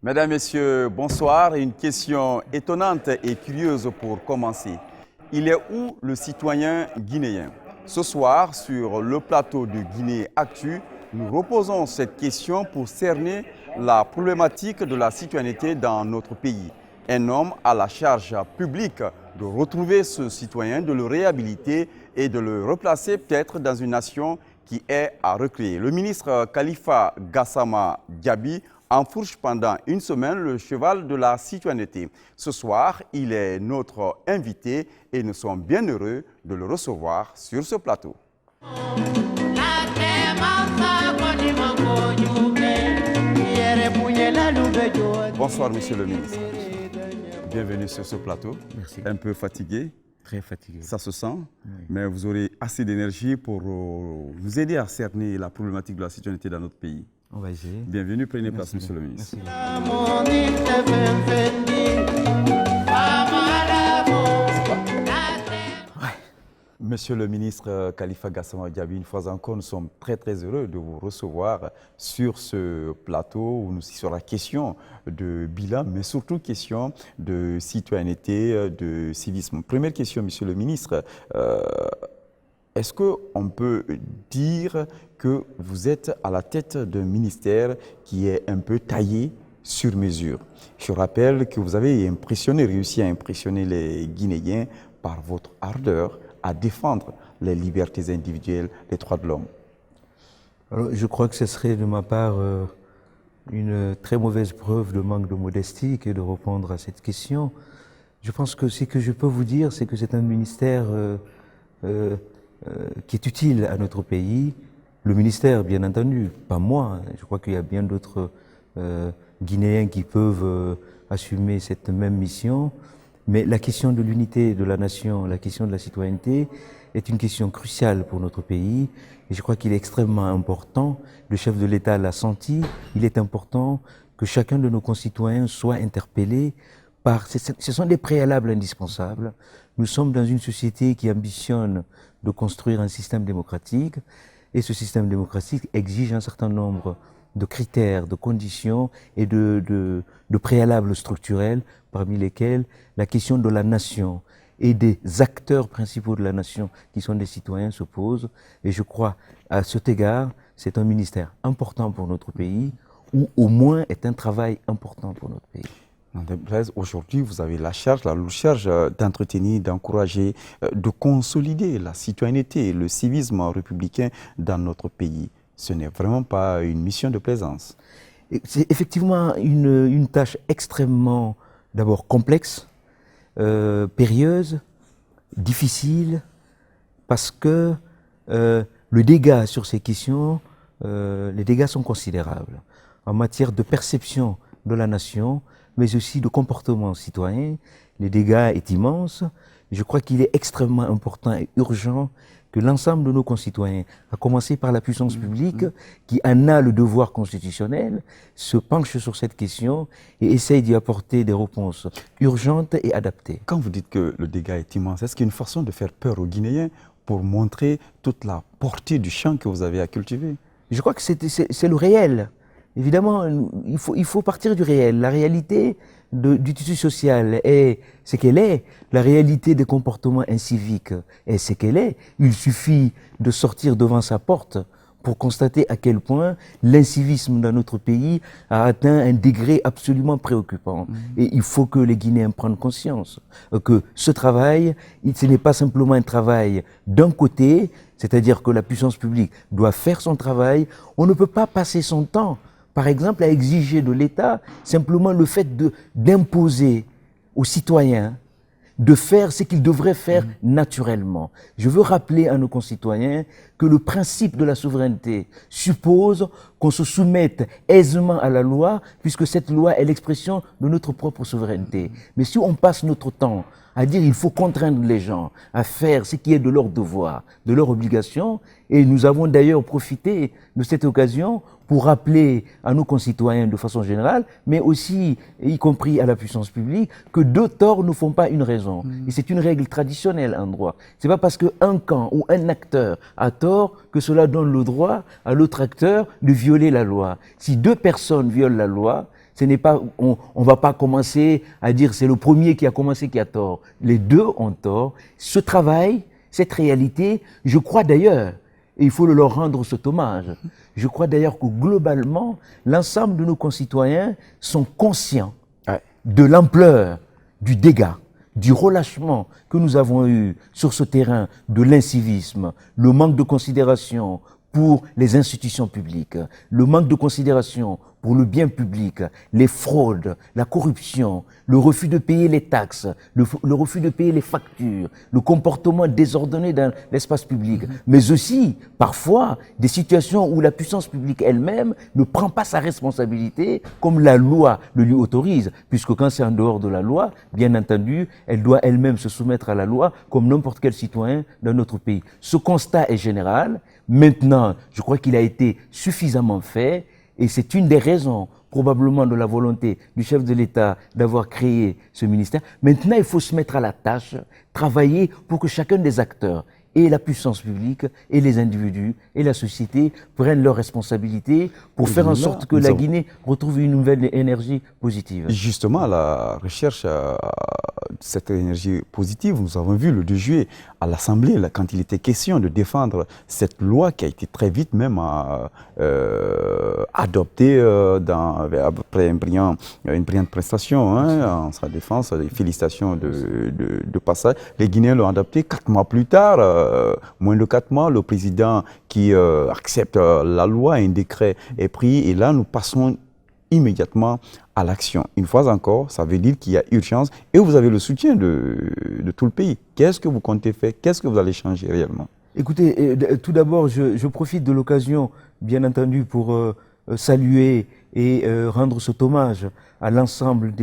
Mesdames, Messieurs, bonsoir. Une question étonnante et curieuse pour commencer. Il est où le citoyen guinéen? Ce soir, sur le plateau de Guinée Actu, nous reposons cette question pour cerner la problématique de la citoyenneté dans notre pays. Un homme à la charge publique de retrouver ce citoyen, de le réhabiliter et de le replacer peut-être dans une nation qui est à recréer. Le ministre Khalifa Gassama Diaby enfourche pendant une semaine le cheval de la citoyenneté. Ce soir, il est notre invité et nous sommes bien heureux de le recevoir sur ce plateau. Bonsoir, monsieur le ministre. Bienvenue sur ce plateau. Merci. Un peu fatigué. Très fatigué. Ça se sent, oui. Mais vous aurez assez d'énergie pour nous aider à cerner la problématique de la citoyenneté dans notre pays. On va essayer. Bienvenue, prenez place, monsieur le ministre. Monsieur le ministre Khalifa Gassama Diaby, une fois encore, nous sommes très heureux de vous recevoir sur ce plateau sur la question de bilan, mais surtout question de citoyenneté, de civisme. Première question, monsieur le ministre, est-ce qu'on peut dire que vous êtes à la tête d'un ministère qui est un peu taillé sur mesure? Je rappelle que vous avez réussi à impressionner les Guinéens par votre ardeur à défendre les libertés individuelles, les droits de l'homme. Alors, je crois que ce serait de ma part une très mauvaise preuve de manque de modestie que de répondre à cette question. Je pense que ce que je peux vous dire, c'est que c'est un ministère qui est utile à notre pays. Le ministère, bien entendu, pas moi. Je crois qu'il y a bien d'autres Guinéens qui peuvent assumer cette même mission. Mais la question de l'unité de la nation, la question de la citoyenneté est une question cruciale pour notre pays. Et je crois qu'il est extrêmement important, le chef de l'État l'a senti, il est important que chacun de nos concitoyens soit interpellé par... Ce sont des préalables indispensables. Nous sommes dans une société qui ambitionne de construire un système démocratique. Et ce système démocratique exige un certain nombre de critères, de conditions et de préalables structurels, parmi lesquels la question de la nation et des acteurs principaux de la nation, qui sont des citoyens, se pose. Et je crois, à cet égard, c'est un ministère important pour notre pays, ou au moins est un travail important pour notre pays. Aujourd'hui, vous avez la lourde charge d'entretenir, d'encourager, de consolider la citoyenneté, le civisme républicain dans notre pays. Ce n'est vraiment pas une mission de plaisance. C'est effectivement une tâche extrêmement, d'abord complexe, périlleuse, difficile, parce que le dégât sur ces questions, les dégâts sont considérables en matière de perception de la nation, mais aussi de comportement citoyen. Les dégâts sont immenses. Je crois qu'il est extrêmement important et urgent que l'ensemble de nos concitoyens, à commencer par la puissance publique, qui en a le devoir constitutionnel, se penche sur cette question et essaye d'y apporter des réponses urgentes et adaptées. Quand vous dites que le dégât est immense, est-ce qu'il y a une façon de faire peur aux Guinéens pour montrer toute la portée du champ que vous avez à cultiver? Je crois que c'est le réel. Évidemment, il faut partir du réel. La réalité du tissu social est ce qu'elle est. La réalité des comportements inciviques est ce qu'elle est. Il suffit de sortir devant sa porte pour constater à quel point l'incivisme dans notre pays a atteint un degré absolument préoccupant. Et il faut que les Guinéens prennent conscience que ce travail, ce n'est pas simplement un travail d'un côté, c'est-à-dire que la puissance publique doit faire son travail. On ne peut pas passer son temps, par exemple, à exiger de l'État simplement le fait d'imposer aux citoyens de faire ce qu'ils devraient faire naturellement. Je veux rappeler à nos concitoyens que le principe de la souveraineté suppose qu'on se soumette aisément à la loi, puisque cette loi est l'expression de notre propre souveraineté. Mais si on passe notre temps à dire il faut contraindre les gens à faire ce qui est de leur devoir, de leur obligation. Et nous avons d'ailleurs profité de cette occasion pour rappeler à nos concitoyens de façon générale, mais aussi, y compris à la puissance publique, que deux torts ne font pas une raison. Et c'est une règle traditionnelle en droit. C'est pas parce qu'un camp ou un acteur a tort que cela donne le droit à l'autre acteur de violer la loi. Si deux personnes violent la loi, ce n'est pas, on va pas commencer à dire c'est le premier qui a commencé qui a tort. Les deux ont tort. Ce travail, cette réalité, je crois d'ailleurs, et il faut leur rendre cet hommage, je crois d'ailleurs que globalement, l'ensemble de nos concitoyens sont conscients de l'ampleur du dégât, du relâchement que nous avons eu sur ce terrain de l'incivisme, le manque de considération pour les institutions publiques, le manque de considération pour le bien public, les fraudes, la corruption, le refus de payer les taxes, le refus de payer les factures, le comportement désordonné dans l'espace public, mais aussi, parfois, des situations où la puissance publique elle-même ne prend pas sa responsabilité comme la loi le lui autorise, puisque quand c'est en dehors de la loi, bien entendu, elle doit elle-même se soumettre à la loi comme n'importe quel citoyen dans notre pays. Ce constat est général. Maintenant, je crois qu'il a été suffisamment fait. Et c'est une des raisons, probablement, de la volonté du chef de l'État d'avoir créé ce ministère. Maintenant, il faut se mettre à la tâche, travailler pour que chacun des acteurs, et la puissance publique, et les individus, et la société, prennent leurs responsabilités pour faire en sorte que la Guinée retrouve une nouvelle énergie positive. Justement, à la recherche de cette énergie positive, nous avons vu le 2 juillet à l'Assemblée, quand il était question de défendre cette loi qui a été très vite même adoptée après une brillante prestation en sa défense, des félicitations de passage. Les Guinéens l'ont adoptée 4 mois plus tard, moins de 4 mois, le président qui accepte la loi, un décret est pris et là nous passons immédiatement à l'action. Une fois encore, ça veut dire qu'il y a urgence et vous avez le soutien de tout le pays. Qu'est-ce que vous comptez faire? Qu'est-ce que vous allez changer réellement? Écoutez, tout d'abord, je profite de l'occasion, bien entendu, pour saluer et rendre cet hommage à l'ensemble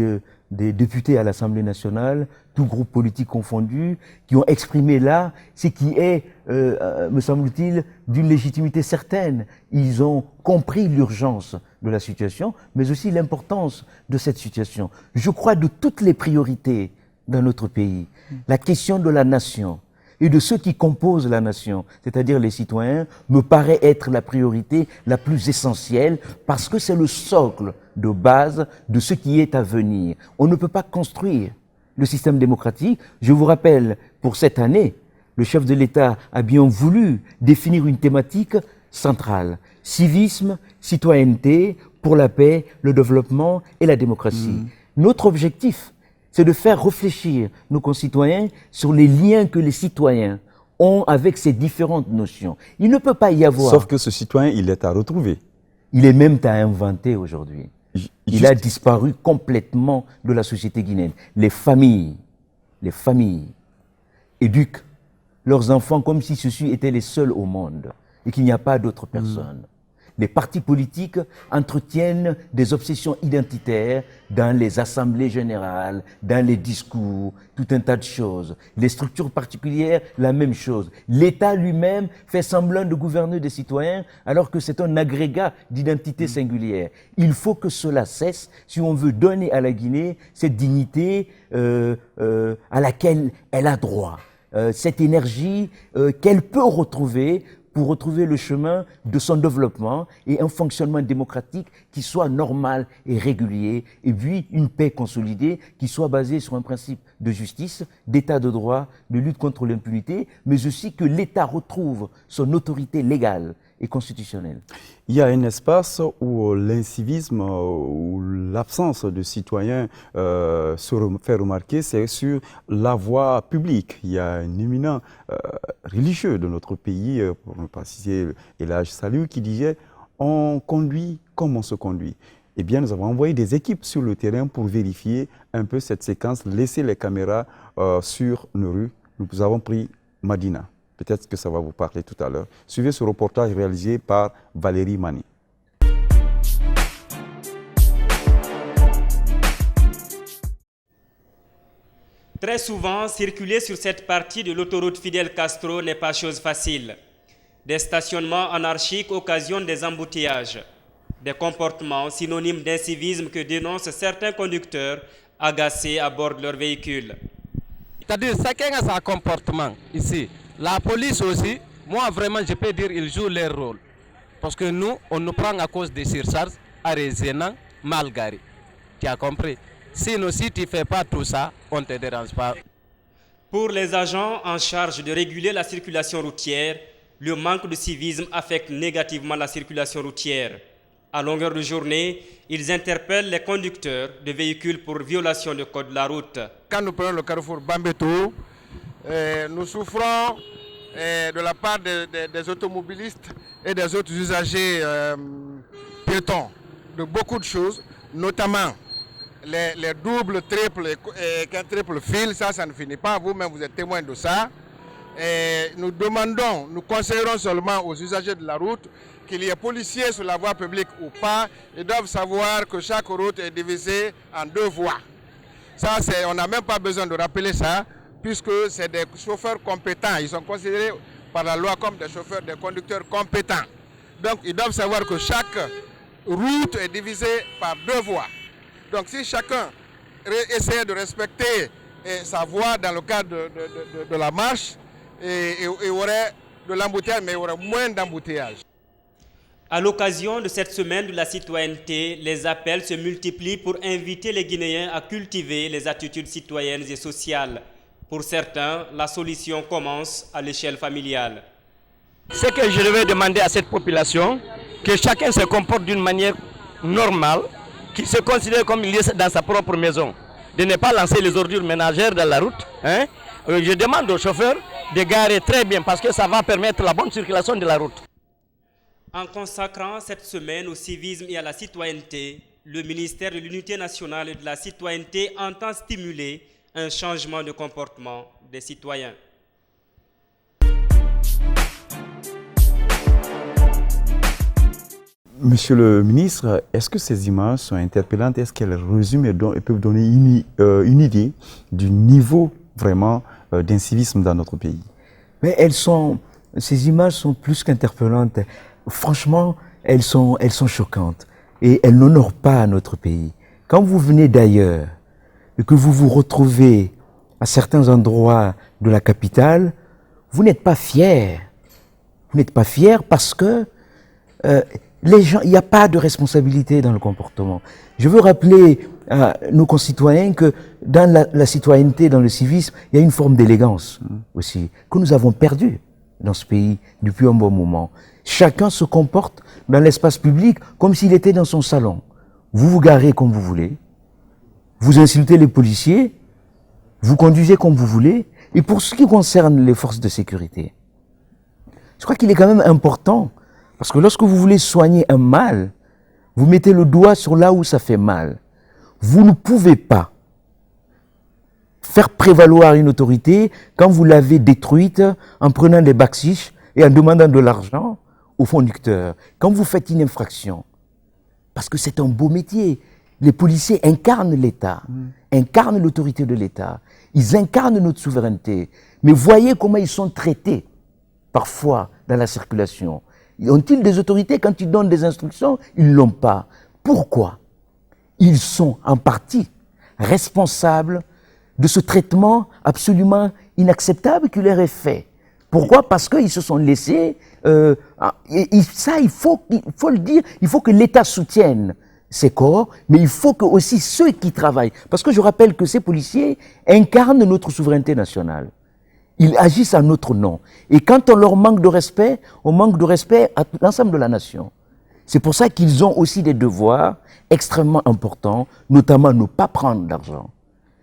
des députés à l'Assemblée nationale, tous groupes politiques confondus, qui ont exprimé là ce qui est, me semble-t-il, d'une légitimité certaine. Ils ont compris l'urgence de la situation, mais aussi l'importance de cette situation. Je crois de toutes les priorités dans notre pays, la question de la nation et de ceux qui composent la nation, c'est-à-dire les citoyens, me paraît être la priorité la plus essentielle parce que c'est le socle de base de ce qui est à venir. On ne peut pas construire le système démocratique. Je vous rappelle, pour cette année, le chef de l'État a bien voulu définir une thématique centrale. Civisme, citoyenneté, pour la paix, le développement et la démocratie. Notre objectif, c'est de faire réfléchir nos concitoyens sur les liens que les citoyens ont avec ces différentes notions. Il ne peut pas y avoir... Sauf que ce citoyen, il est à retrouver. Il est même à inventer aujourd'hui. Il a disparu complètement de la société guinéenne. Les familles éduquent leurs enfants comme si ceux-ci étaient les seuls au monde et qu'il n'y a pas d'autres personnes. Les partis politiques entretiennent des obsessions identitaires dans les assemblées générales, dans les discours, tout un tas de choses. Les structures particulières, la même chose. L'État lui-même fait semblant de gouverner des citoyens alors que c'est un agrégat d'identité singulière. Il faut que cela cesse si on veut donner à la Guinée cette dignité à laquelle elle a droit. Cette énergie qu'elle peut retrouver pour retrouver le chemin de son développement et un fonctionnement démocratique qui soit normal et régulier, et puis une paix consolidée qui soit basée sur un principe de justice, d'état de droit, de lutte contre l'impunité, mais aussi que l'État retrouve son autorité légale et constitutionnelle. Il y a un espace où l'incivisme ou l'absence de citoyens se fait remarquer, c'est sur la voie publique. Il y a un éminent religieux de notre pays, pour ne pas citer Elhadji Saliou, qui disait « on conduit comme on se conduit ». Eh bien, nous avons envoyé des équipes sur le terrain pour vérifier un peu cette séquence, laisser les caméras sur nos rues. Nous avons pris Madina. Peut-être que ça va vous parler tout à l'heure. Suivez ce reportage réalisé par Valérie Mani. Très souvent, circuler sur cette partie de l'autoroute Fidel Castro n'est pas chose facile. Des stationnements anarchiques occasionnent des embouteillages, des comportements synonymes d'incivisme que dénoncent certains conducteurs agacés à bord de leur véhicule. C'est-à-dire chacun a son comportement ici. La police aussi, moi vraiment je peux dire ils jouent leur rôle. Parce que nous, on nous prend à cause des surcharges, arrêtés, mal garés. Tu as compris? Sinon, si tu ne fais pas tout ça, on ne te dérange pas. Pour les agents en charge de réguler la circulation routière, le manque de civisme affecte négativement la circulation routière. À longueur de journée, ils interpellent les conducteurs de véhicules pour violation du code de la route. Quand nous prenons le carrefour Bambeto, nous souffrons de la part des automobilistes et des autres usagers piétons de beaucoup de choses, notamment les doubles, triples et quadruples fils. Ça ne finit pas. Vous-même, vous êtes témoin de ça. Et nous demandons, nous conseillerons seulement aux usagers de la route qu'il y ait policiers sur la voie publique ou pas. Ils doivent savoir que chaque route est divisée en 2 voies. Ça, on n'a même pas besoin de rappeler ça, puisque c'est des chauffeurs compétents. Ils sont considérés par la loi comme des chauffeurs, des conducteurs compétents. Donc, ils doivent savoir que chaque route est divisée par 2 voies. Donc, si chacun essaie de respecter sa voie dans le cadre de la marche, il y aurait de l'embouteillage, mais il y aurait moins d'embouteillage. À l'occasion de cette semaine de la citoyenneté, les appels se multiplient pour inviter les Guinéens à cultiver les attitudes citoyennes et sociales. Pour certains, la solution commence à l'échelle familiale. Ce que je devais demander à cette population, que chacun se comporte d'une manière normale, qu'il se considère comme il est dans sa propre maison, de ne pas lancer les ordures ménagères dans la route. Je demande aux chauffeurs de garer très bien parce que ça va permettre la bonne circulation de la route. En consacrant cette semaine au civisme et à la citoyenneté, le ministère de l'Unité nationale et de la citoyenneté entend stimuler un changement de comportement des citoyens. Monsieur le ministre, est-ce que ces images sont interpellantes? Est-ce qu'elles résument et peuvent donner une idée du niveau vraiment d'incivisme dans notre pays? Mais ces images sont plus qu'interpellantes. Franchement, elles sont choquantes et elles n'honorent pas notre pays. Quand vous venez d'ailleurs et que vous vous retrouvez à certains endroits de la capitale, vous n'êtes pas fiers. Vous n'êtes pas fiers parce que les gens, il n'y a pas de responsabilité dans le comportement. Je veux rappeler à nos concitoyens que dans la citoyenneté, dans le civisme, il y a une forme d'élégance aussi, que nous avons perdue dans ce pays depuis un bon moment. Chacun se comporte dans l'espace public comme s'il était dans son salon. Vous vous garez comme vous voulez, vous insultez les policiers, vous conduisez comme vous voulez. Et pour ce qui concerne les forces de sécurité, je crois qu'il est quand même important, parce que lorsque vous voulez soigner un mal, vous mettez le doigt sur là où ça fait mal. Vous ne pouvez pas faire prévaloir une autorité quand vous l'avez détruite en prenant des bakchiches et en demandant de l'argent au conducteur. Quand vous faites une infraction, parce que c'est un beau métier, les policiers incarnent l'État, incarnent l'autorité de l'État, ils incarnent notre souveraineté. Mais voyez comment ils sont traités parfois dans la circulation. Ont-ils des autorités quand ils donnent des instructions? Ils ne l'ont pas. Pourquoi? Ils sont en partie responsables de ce traitement absolument inacceptable qui leur est fait. Pourquoi? Parce qu'ils se sont laissés... ça, il faut le dire, il faut que l'État soutienne ces corps, mais il faut que aussi ceux qui travaillent... Parce que je rappelle que ces policiers incarnent notre souveraineté nationale. Ils agissent à notre nom. Et quand on leur manque de respect, on manque de respect à l'ensemble de la nation. C'est pour ça qu'ils ont aussi des devoirs extrêmement importants, notamment ne pas prendre d'argent.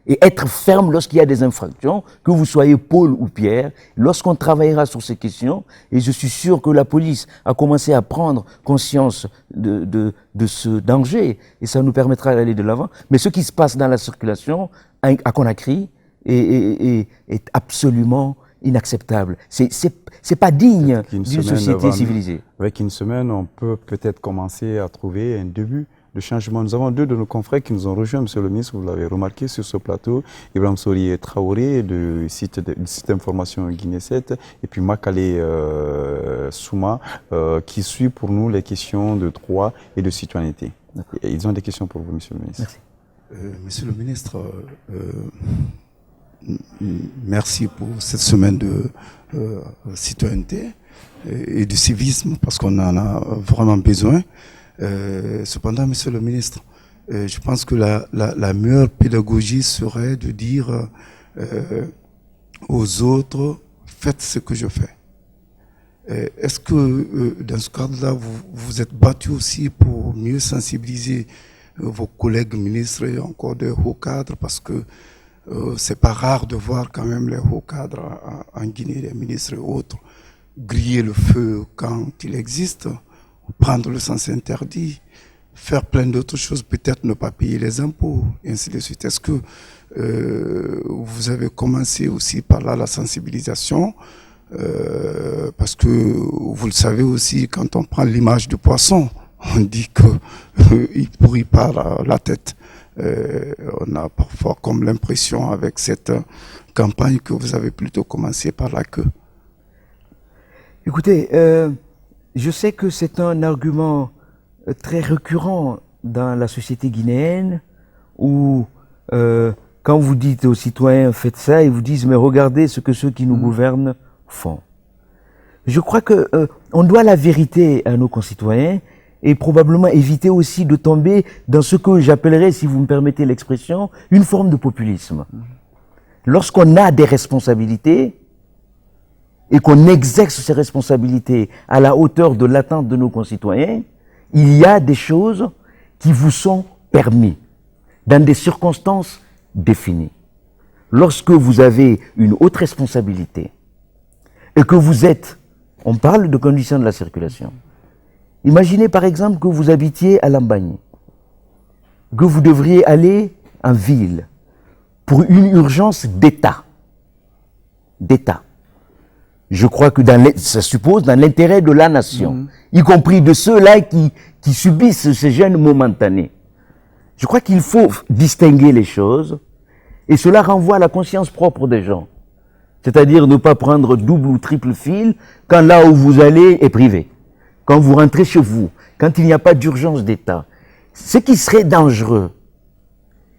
Et être ferme lorsqu'il y a des infractions, que vous soyez Paul ou Pierre, lorsqu'on travaillera sur ces questions, et je suis sûr que la police a commencé à prendre conscience de ce danger, et ça nous permettra d'aller de l'avant. Mais ce qui se passe dans la circulation à Conakry est absolument inacceptable. C'est pas digne d'une société civilisée. Avec une semaine, on peut peut-être commencer à trouver un début de changement. Nous avons deux de nos confrères qui nous ont rejoints, Monsieur le ministre, vous l'avez remarqué sur ce plateau, Ibrahim Sori Traoré du système formation Guinée 7 et puis Makale Souma qui suit pour nous les questions de droit et de citoyenneté. Et ils ont des questions pour vous, Monsieur le ministre. Merci. Monsieur le ministre, merci pour cette semaine de citoyenneté et de civisme parce qu'on en a vraiment besoin. Cependant, Monsieur le ministre, je pense que la meilleure pédagogie serait de dire aux autres, faites ce que je fais. Est-ce que dans ce cadre-là, vous vous êtes battu aussi pour mieux sensibiliser vos collègues ministres et encore des hauts cadres, parce que c'est pas rare de voir quand même les hauts cadres en Guinée, les ministres et autres, griller le feu quand il existe, prendre le sens interdit, faire plein d'autres choses, peut-être ne pas payer les impôts, et ainsi de suite. Est-ce que vous avez commencé aussi par là la sensibilisation parce que vous le savez aussi, quand on prend l'image du poisson, on dit qu'il pourrit par la tête. On a parfois comme l'impression avec cette campagne que vous avez plutôt commencé par la queue. Écoutez, je sais que c'est un argument très récurrent dans la société guinéenne où quand vous dites aux citoyens faites ça, ils vous disent mais regardez ce que ceux qui nous gouvernent font. Je crois que on doit la vérité à nos concitoyens et probablement éviter aussi de tomber dans ce que j'appellerais, si vous me permettez l'expression, une forme de populisme. Lorsqu'on a des responsabilités et qu'on exerce ces responsabilités à la hauteur de l'attente de nos concitoyens, il y a des choses qui vous sont permises dans des circonstances définies. Lorsque vous avez une haute responsabilité et que vous êtes, on parle de conditions de la circulation. Imaginez par exemple que vous habitiez à Lambagne, que vous devriez aller en ville pour une urgence d'État. Je crois que ça suppose dans l'intérêt de la nation, y compris de ceux-là qui subissent ces gênes momentanés. Je crois qu'il faut distinguer les choses et cela renvoie à la conscience propre des gens. C'est-à-dire ne pas prendre double ou triple fil quand là où vous allez est privé. Quand vous rentrez chez vous, quand il n'y a pas d'urgence d'État. Ce qui serait dangereux,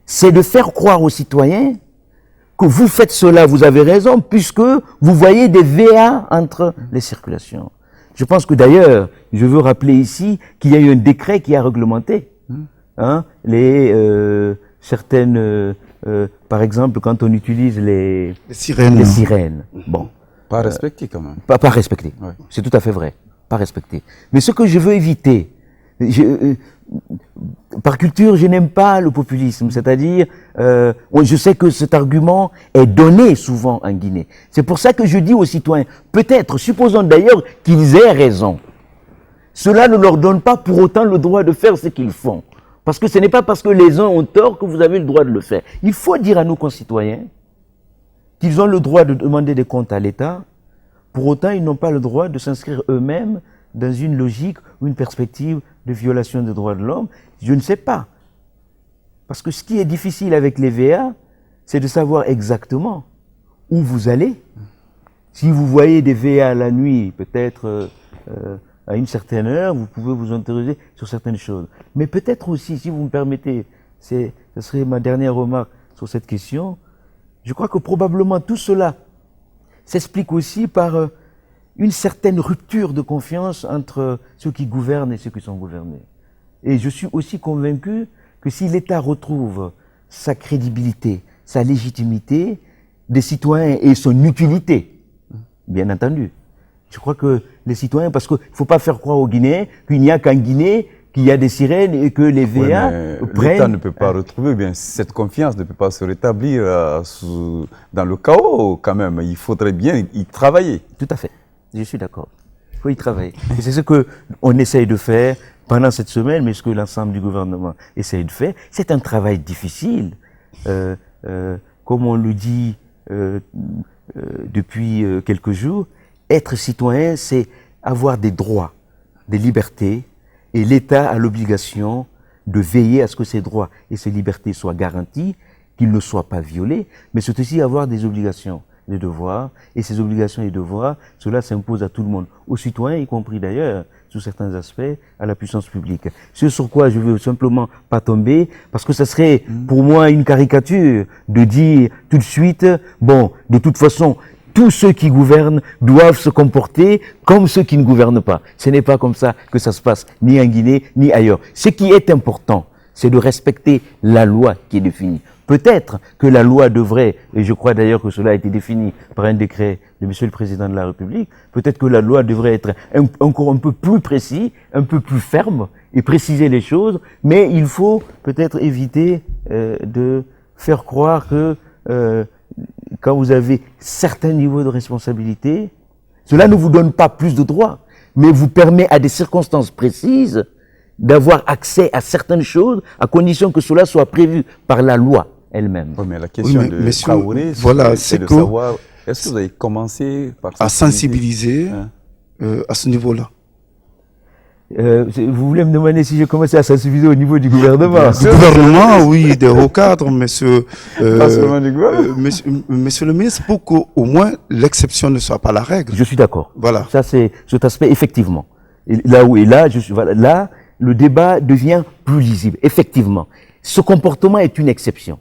c'est de faire croire aux citoyens que vous faites cela, vous avez raison, puisque vous voyez des VA entre les circulations. Je pense que d'ailleurs, je veux rappeler ici qu'il y a eu un décret qui a réglementé certaines, par exemple, quand on utilise les sirènes. Bon. Pas respecté quand même. Pas respecté. Ouais. C'est tout à fait vrai. Pas respecté. Mais ce que je veux éviter, par culture, je n'aime pas le populisme. C'est-à-dire, je sais que cet argument est donné souvent en Guinée. C'est pour ça que je dis aux citoyens, peut-être, supposons d'ailleurs qu'ils aient raison. Cela ne leur donne pas pour autant le droit de faire ce qu'ils font. Parce que ce n'est pas parce que les uns ont tort que vous avez le droit de le faire. Il faut dire à nos concitoyens qu'ils ont le droit de demander des comptes à l'État. Pour autant, ils n'ont pas le droit de s'inscrire eux-mêmes dans une logique ou une perspective de violation des droits de l'homme. Je ne sais pas. Parce que ce qui est difficile avec les VA, c'est de savoir exactement où vous allez. Si vous voyez des VA la nuit, peut-être à une certaine heure, vous pouvez vous interroger sur certaines choses. Mais peut-être aussi, si vous me permettez, ce serait ma dernière remarque sur cette question, je crois que probablement tout cela s'explique aussi par une certaine rupture de confiance entre ceux qui gouvernent et ceux qui sont gouvernés. Et je suis aussi convaincu que si l'État retrouve sa crédibilité, sa légitimité, des citoyens et son utilité, bien entendu, je crois que les citoyens, parce qu'il ne faut pas faire croire aux Guinéens qu'il n'y a qu'en Guinée qu'il y a des sirènes et que les VA prennent... L'État ne peut pas retrouver, bien cette confiance ne peut pas se rétablir dans le chaos quand même. Il faudrait bien y travailler. Tout à fait, je suis d'accord. Il faut y travailler. Et c'est ce qu'on essaye de faire pendant cette semaine, mais ce que l'ensemble du gouvernement essaye de faire. C'est un travail difficile. Comme on le dit depuis quelques jours, être citoyen, c'est avoir des droits, des libertés, et l'État a l'obligation de veiller à ce que ces droits et ces libertés soient garantis, qu'ils ne soient pas violés, mais c'est aussi avoir des obligations, des devoirs, et ces obligations et devoirs, cela s'impose à tout le monde, aux citoyens, y compris d'ailleurs, sous certains aspects, à la puissance publique. Ce sur quoi je veux simplement pas tomber, parce que ça serait pour moi une caricature de dire tout de suite, bon, de toute façon, tous ceux qui gouvernent doivent se comporter comme ceux qui ne gouvernent pas. Ce n'est pas comme ça que ça se passe, ni en Guinée, ni ailleurs. Ce qui est important, c'est de respecter la loi qui est définie. Peut-être que la loi devrait, et je crois d'ailleurs que cela a été défini par un décret de Monsieur le Président de la République, peut-être que la loi devrait être encore un peu plus précis, un peu plus ferme et préciser les choses, mais il faut peut-être éviter de faire croire que quand vous avez certains niveaux de responsabilité, cela ne vous donne pas plus de droits, mais vous permet à des circonstances précises d'avoir accès à certaines choses, à condition que cela soit prévu par la loi elle-même. Oui, mais la question de Traoré, voilà, c'est de que savoir, est-ce que vous avez commencé par à sensibiliser à ce niveau-là? Vous voulez me demander si j'ai commencé à sensibiliser au niveau du gouvernement? Du gouvernement, oui, des hauts cadres, monsieur, pas seulement du gouvernement. monsieur le ministre, pour qu'au moins l'exception ne soit pas la règle. Je suis d'accord. Voilà. Ça, c'est cet aspect, effectivement. Et là où, et là, voilà, là, le débat devient plus lisible. Effectivement. Ce comportement est une exception.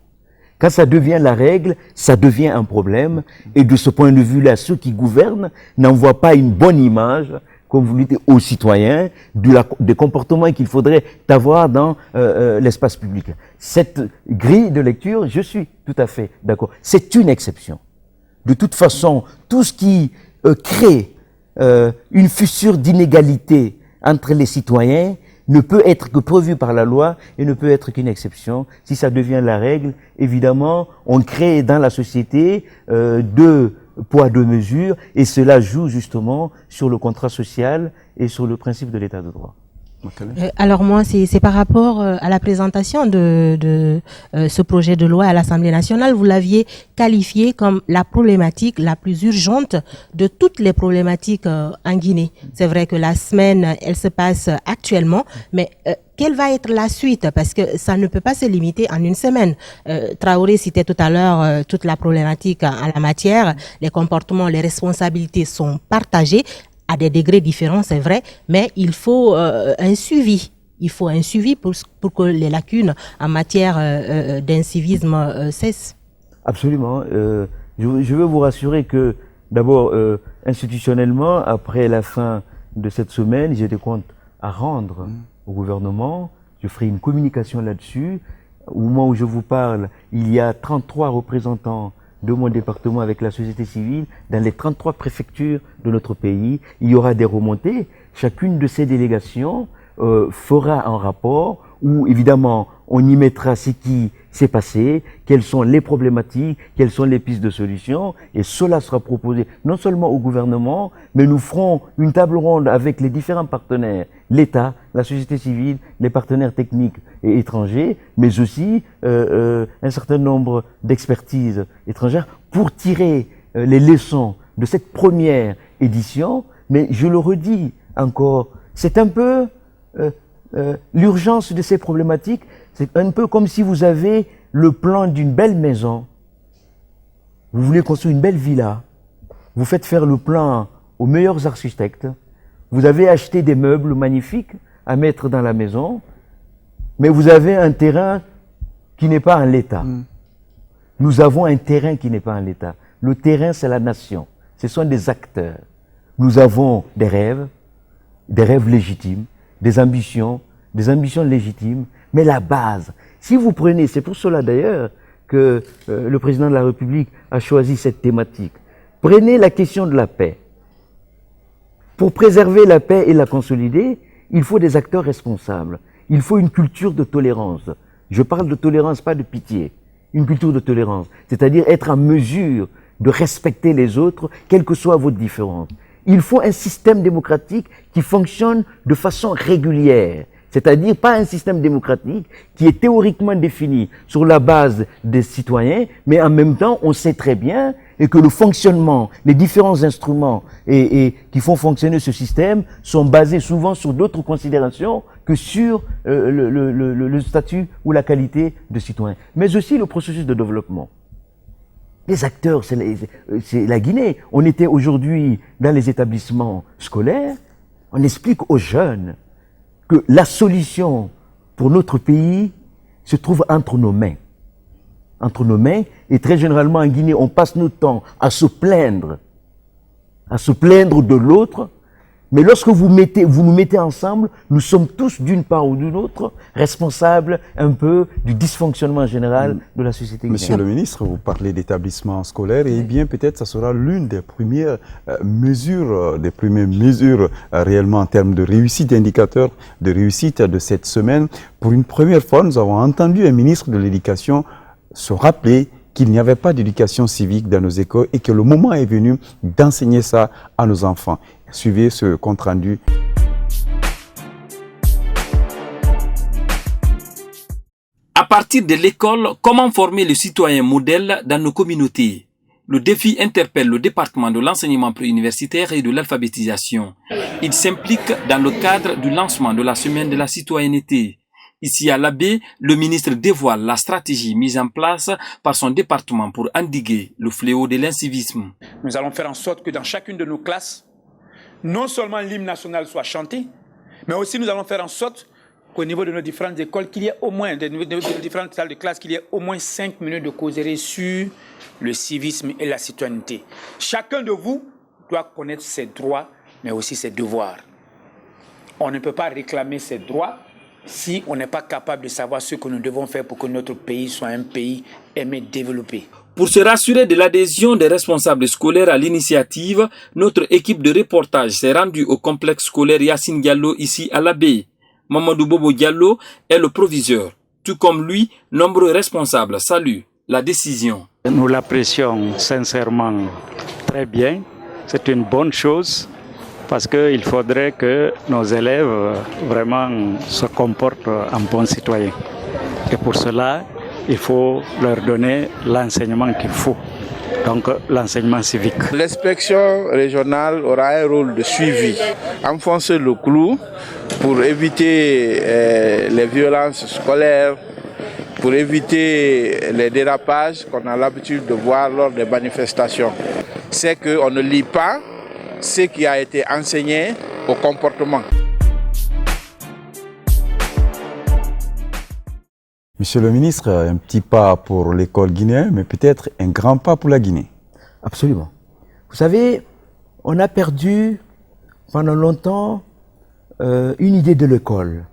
Quand ça devient la règle, ça devient un problème. Et de ce point de vue-là, ceux qui gouvernent n'envoient pas une bonne image, comme vous dites, aux citoyens, des comportements qu'il faudrait avoir dans l'espace public. Cette grille de lecture, je suis tout à fait d'accord. C'est une exception. De toute façon, tout ce qui crée une fissure d'inégalité entre les citoyens ne peut être que prévu par la loi et ne peut être qu'une exception. Si ça devient la règle, évidemment, on crée dans la société deux poids, deux mesures, et cela joue justement sur le contrat social et sur le principe de l'état de droit. Alors moi, c'est par rapport à la présentation de ce projet de loi à l'Assemblée nationale. Vous l'aviez qualifié comme la problématique la plus urgente de toutes les problématiques en Guinée. C'est vrai que la semaine, elle se passe actuellement, mais quelle va être la suite? Parce que ça ne peut pas se limiter en une semaine. Traoré citait tout à l'heure toute la problématique en la matière. Les comportements, les responsabilités sont partagées à des degrés différents, c'est vrai, mais il faut un suivi. Il faut un suivi pour que les lacunes en matière d'incivisme cessent. Absolument. Je veux vous rassurer que, d'abord, institutionnellement, après la fin de cette semaine, j'ai des comptes à rendre au gouvernement. Je ferai une communication là-dessus. Au moment où je vous parle, il y a 33 représentants de mon département avec la société civile dans les 33 préfectures de notre pays. Il y aura des remontées. Chacune de ces délégations fera un rapport où, évidemment, on y mettra ce qui s'est passé, quelles sont les problématiques, quelles sont les pistes de solutions, et cela sera proposé non seulement au gouvernement, mais nous ferons une table ronde avec les différents partenaires, l'État, la société civile, les partenaires techniques et étrangers, mais aussi un certain nombre d'expertises étrangères pour tirer les leçons de cette première édition. Mais je le redis encore, c'est un peu l'urgence de ces problématiques. C'est un peu comme si vous avez le plan d'une belle maison. Vous voulez construire une belle villa. Vous faites faire le plan aux meilleurs architectes. Vous avez acheté des meubles magnifiques à mettre dans la maison, mais vous avez un terrain qui n'est pas en l'état. Nous avons un terrain qui n'est pas en l'état. Le terrain, c'est la nation. Ce sont des acteurs. Nous avons des rêves légitimes, des ambitions légitimes, mais la base, si vous prenez, c'est pour cela d'ailleurs que le président de la République a choisi cette thématique. Prenez la question de la paix. Pour préserver la paix et la consolider, il faut des acteurs responsables. Il faut une culture de tolérance. Je parle de tolérance, pas de pitié. Une culture de tolérance, c'est-à-dire être en mesure de respecter les autres, quelle que soit votre différence. Il faut un système démocratique qui fonctionne de façon régulière. C'est-à-dire pas un système démocratique qui est théoriquement défini sur la base des citoyens, mais en même temps, on sait très bien et que le fonctionnement, les différents instruments qui font fonctionner ce système sont basés souvent sur d'autres considérations que sur le statut ou la qualité de citoyen, mais aussi le processus de développement. Les acteurs, c'est la Guinée. On était aujourd'hui dans les établissements scolaires, on explique aux jeunes que la solution pour notre pays se trouve entre nos mains. Entre nos mains, et très généralement en Guinée, on passe notre temps à se plaindre de l'autre, mais lorsque vous nous mettez ensemble, nous sommes tous d'une part ou d'une autre responsables un peu du dysfonctionnement général de la société guinéenne. Monsieur le ministre, vous parlez d'établissement scolaire et bien peut-être ça sera l'une des premières mesures, réellement en termes de réussite, d'indicateurs de réussite de cette semaine. Pour une première fois, nous avons entendu un ministre de l'Éducation se rappeler qu'il n'y avait pas d'éducation civique dans nos écoles et que le moment est venu d'enseigner ça à nos enfants. Suivez ce compte-rendu. À partir de l'école, comment former le citoyen modèle dans nos communautés? Le défi interpelle le département de l'enseignement préuniversitaire et de l'alphabétisation. Il s'implique dans le cadre du lancement de la semaine de la citoyenneté. Ici à l'Abbé, le ministre dévoile la stratégie mise en place par son département pour endiguer le fléau de l'incivisme. Nous allons faire en sorte que dans chacune de nos classes, non seulement l'hymne national soit chanté, mais aussi nous allons faire en sorte qu'au niveau de nos différentes écoles, qu'il y ait au moins, de nos différentes salles de classe, qu'il y ait au moins 5 minutes de causerie sur le civisme et la citoyenneté. Chacun de vous doit connaître ses droits, mais aussi ses devoirs. On ne peut pas réclamer ses droits si on n'est pas capable de savoir ce que nous devons faire pour que notre pays soit un pays aimé, développé. Pour se rassurer de l'adhésion des responsables scolaires à l'initiative, notre équipe de reportage s'est rendue au complexe scolaire Yacine Diallo ici à l'Abbé. Mamadou Bobo Diallo est le proviseur. Tout comme lui, nombreux responsables saluent la décision. Nous l'apprécions sincèrement très bien. C'est une bonne chose parce qu'il faudrait que nos élèves vraiment se comportent en bons citoyens. Et pour cela, il faut leur donner l'enseignement qu'il faut, donc l'enseignement civique. L'inspection régionale aura un rôle de suivi, enfoncer le clou pour éviter les violences scolaires, pour éviter les dérapages qu'on a l'habitude de voir lors des manifestations. C'est qu'on ne lit pas ce qui a été enseigné au comportement. Monsieur le ministre, un petit pas pour l'école guinéenne, mais peut-être un grand pas pour la Guinée. Absolument. Vous savez, on a perdu pendant longtemps une idée de l'école.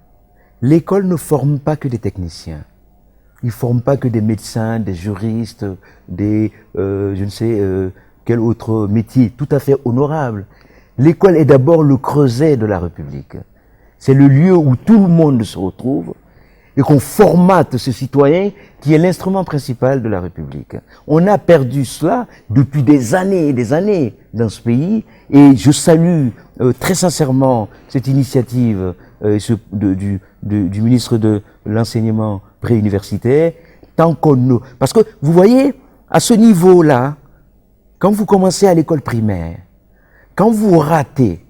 L'école ne forme pas que des techniciens. Il ne forme pas que des médecins, des juristes, des, je ne sais, quel autre métier tout à fait honorable. L'école est d'abord le creuset de la République. C'est le lieu où tout le monde se retrouve et qu'on formate ce citoyen qui est l'instrument principal de la République. On a perdu cela depuis des années et des années dans ce pays et je salue très sincèrement cette initiative du ministre de l'enseignement préuniversitaire, tant qu'on ne... Parce que vous voyez, à ce niveau-là, quand vous commencez à l'école primaire, quand vous ratez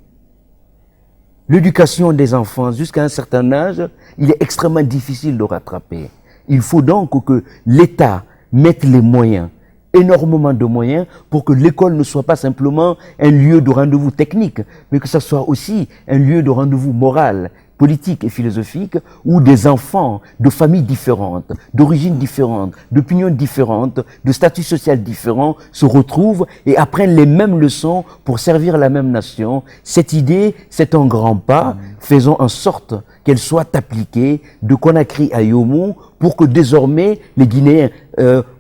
l'éducation des enfants jusqu'à un certain âge, il est extrêmement difficile de rattraper. Il faut donc que l'État mette les moyens, énormément de moyens, pour que l'école ne soit pas simplement un lieu de rendez-vous technique, mais que ce soit aussi un lieu de rendez-vous moral, politique et philosophique, où des enfants de familles différentes, d'origines différentes, d'opinions différentes, de statuts sociaux différents se retrouvent et apprennent les mêmes leçons pour servir la même nation. Cette idée, c'est un grand pas. Faisons en sorte qu'elle soit appliquée de Conakry à Yomou pour que désormais les Guinéens,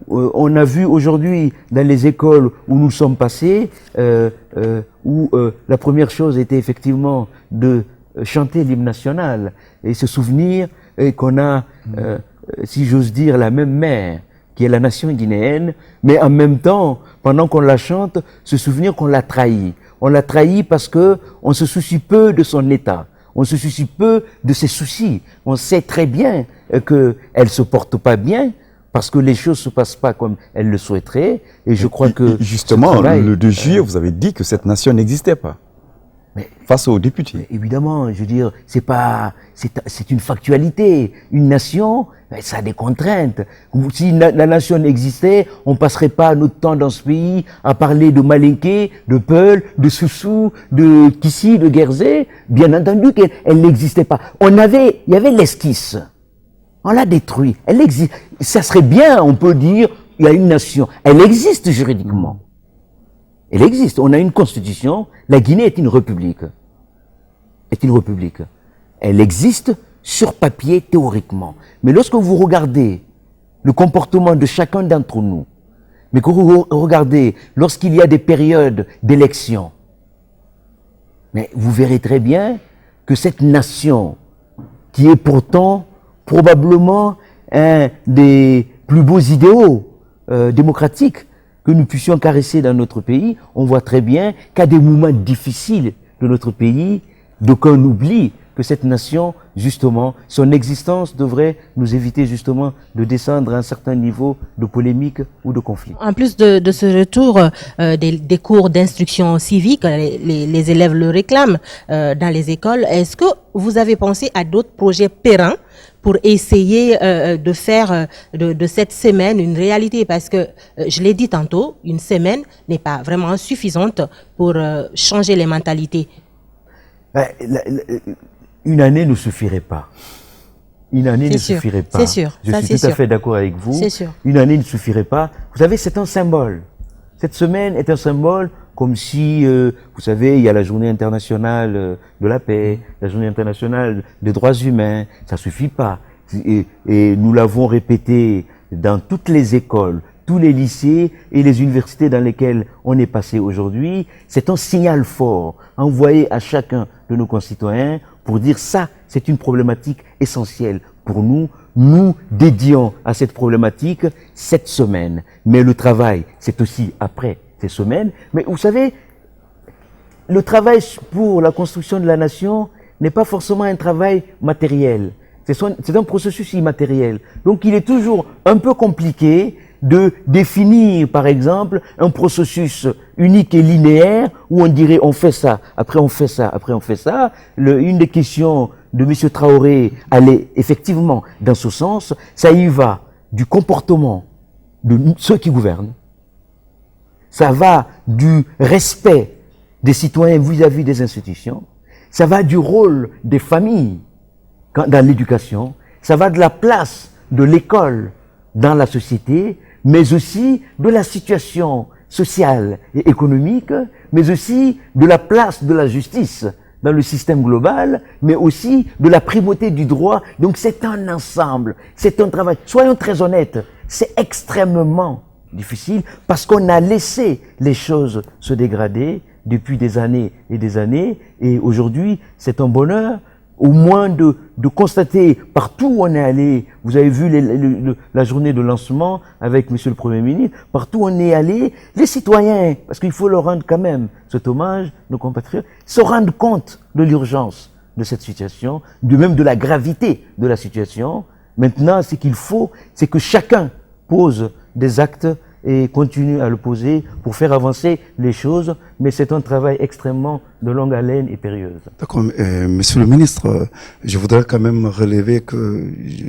on a vu aujourd'hui dans les écoles où nous sommes passés, où la première chose était effectivement de chanter l'hymne national et se souvenir qu'on a, si j'ose dire, la même mère qui est la nation guinéenne, mais en même temps, pendant qu'on la chante, se souvenir qu'on l'a trahi. On l'a trahi parce que on se soucie peu de son état, on se soucie peu de ses soucis. On sait très bien qu'elle se porte pas bien, parce que les choses ne se passent pas comme elle le souhaiterait. Et je crois que... Justement, le 2 juillet, vous avez dit que cette nation n'existait pas. Mais, face aux députés. Évidemment, je veux dire, c'est une factualité. Une nation, ça a des contraintes. Si la nation n'existait, on passerait pas notre temps dans ce pays à parler de Malinké, de Peul, de Soussou, de Kissi, de Guerzé. Bien entendu qu'elle n'existait pas. Il y avait l'esquisse. On l'a détruit. Elle existe. Ça serait bien, on peut dire, il y a une nation. Elle existe juridiquement. Elle existe. On a une constitution. La Guinée est une république. Elle existe sur papier théoriquement. Mais lorsque vous regardez le comportement de chacun d'entre nous, mais que vous regardez lorsqu'il y a des périodes d'élection, mais vous verrez très bien que cette nation, qui est pourtant probablement un des plus beaux idéaux démocratiques que nous puissions caresser dans notre pays, on voit très bien qu'à des moments difficiles de notre pays, d'aucuns oublient que cette nation, justement, son existence devrait nous éviter justement de descendre à un certain niveau de polémique ou de conflit. En plus de ce retour des cours d'instruction civique, les élèves le réclament dans les écoles, est-ce que vous avez pensé à d'autres projets pérennes pour essayer de faire de cette semaine une réalité? Parce que, je l'ai dit tantôt, une semaine n'est pas vraiment suffisante pour changer les mentalités. Une année ne suffirait pas. Une année ne suffirait pas. C'est sûr. Je suis tout à fait d'accord avec vous. C'est sûr. Une année ne suffirait pas. Vous savez, c'est un symbole. Cette semaine est un symbole comme si, vous savez, il y a la journée internationale de la paix, la journée internationale des droits humains. Ça suffit pas. Et nous l'avons répété dans toutes les écoles, tous les lycées et les universités dans lesquelles on est passé aujourd'hui. C'est un signal fort envoyé à chacun de nos concitoyens pour dire ça, c'est une problématique essentielle pour nous. Nous dédions à cette problématique cette semaine. Mais le travail, c'est aussi après ces semaines. Mais vous savez, le travail pour la construction de la nation n'est pas forcément un travail matériel. C'est un processus immatériel. Donc il est toujours un peu compliqué de définir, par exemple, un processus unique et linéaire où on dirait on fait ça, après on fait ça, après on fait ça. Une des questions de M. Traoré allait effectivement dans ce sens. Ça y va du comportement de ceux qui gouvernent. Ça va du respect des citoyens vis-à-vis des institutions. Ça va du rôle des familles dans l'éducation. Ça va de la place de l'école dans la société, mais aussi de la situation sociale et économique, mais aussi de la place de la justice dans le système global, mais aussi de la primauté du droit. Donc c'est un ensemble, c'est un travail. Soyons très honnêtes, c'est extrêmement difficile parce qu'on a laissé les choses se dégrader depuis des années, et aujourd'hui c'est un bonheur au moins de constater partout où on est allé. Vous avez vu la journée de lancement avec Monsieur le Premier ministre, partout où on est allé, les citoyens, parce qu'il faut leur rendre quand même cet hommage, nos compatriotes, se rendent compte de l'urgence de cette situation, même de la gravité de la situation. Maintenant, ce qu'il faut, c'est que chacun pose des actes et continue à le poser pour faire avancer les choses, mais c'est un travail extrêmement de longue haleine et périlleuse. D'accord, Monsieur le ministre, je voudrais quand même relever que,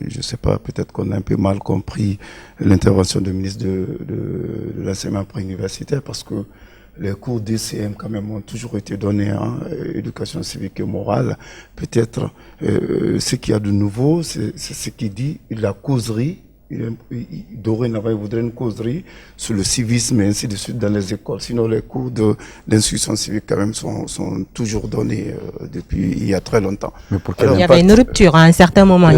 je ne sais pas, peut-être qu'on a un peu mal compris l'intervention du ministre de l'enseignement préuniversitaire, parce que les cours d'ECM quand même ont toujours été donnés, hein, éducation civique et morale. Peut-être ce qu'il y a de nouveau, c'est ce qui dit la causerie. Dorénavant, il voudrait une causerie sur le civisme et ainsi de suite dans les écoles. Sinon, les cours d'instruction civique, quand même, sont toujours donnés depuis il y a très longtemps. Mais pour il y avait une rupture à un certain moment,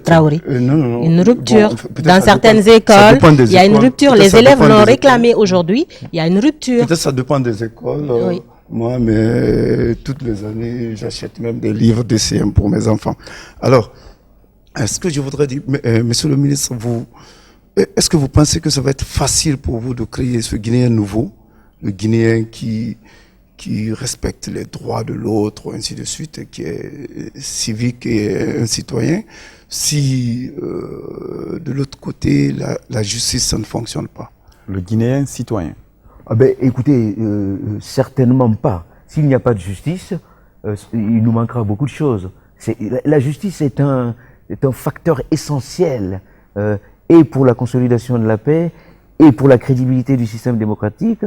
Traoré. Non. Une rupture. Dans certaines écoles, il y a une rupture. Les élèves l'ont réclamé aujourd'hui. Il y a une rupture. Peut-être ça dépend des écoles. Oui. Moi, mais toutes les années, j'achète même des livres d'ECM pour mes enfants. Alors, est-ce que je voudrais dire, Monsieur le ministre, est-ce que vous pensez que ça va être facile pour vous de créer ce Guinéen nouveau, le Guinéen qui qui respecte les droits de l'autre, ainsi de suite, qui est civique et un citoyen, si de l'autre côté, la justice, ça ne fonctionne pas? Le Guinéen citoyen. Ah ben, écoutez, certainement pas. S'il n'y a pas de justice, il nous manquera beaucoup de choses. La justice est un facteur essentiel et pour la consolidation de la paix, et pour la crédibilité du système démocratique,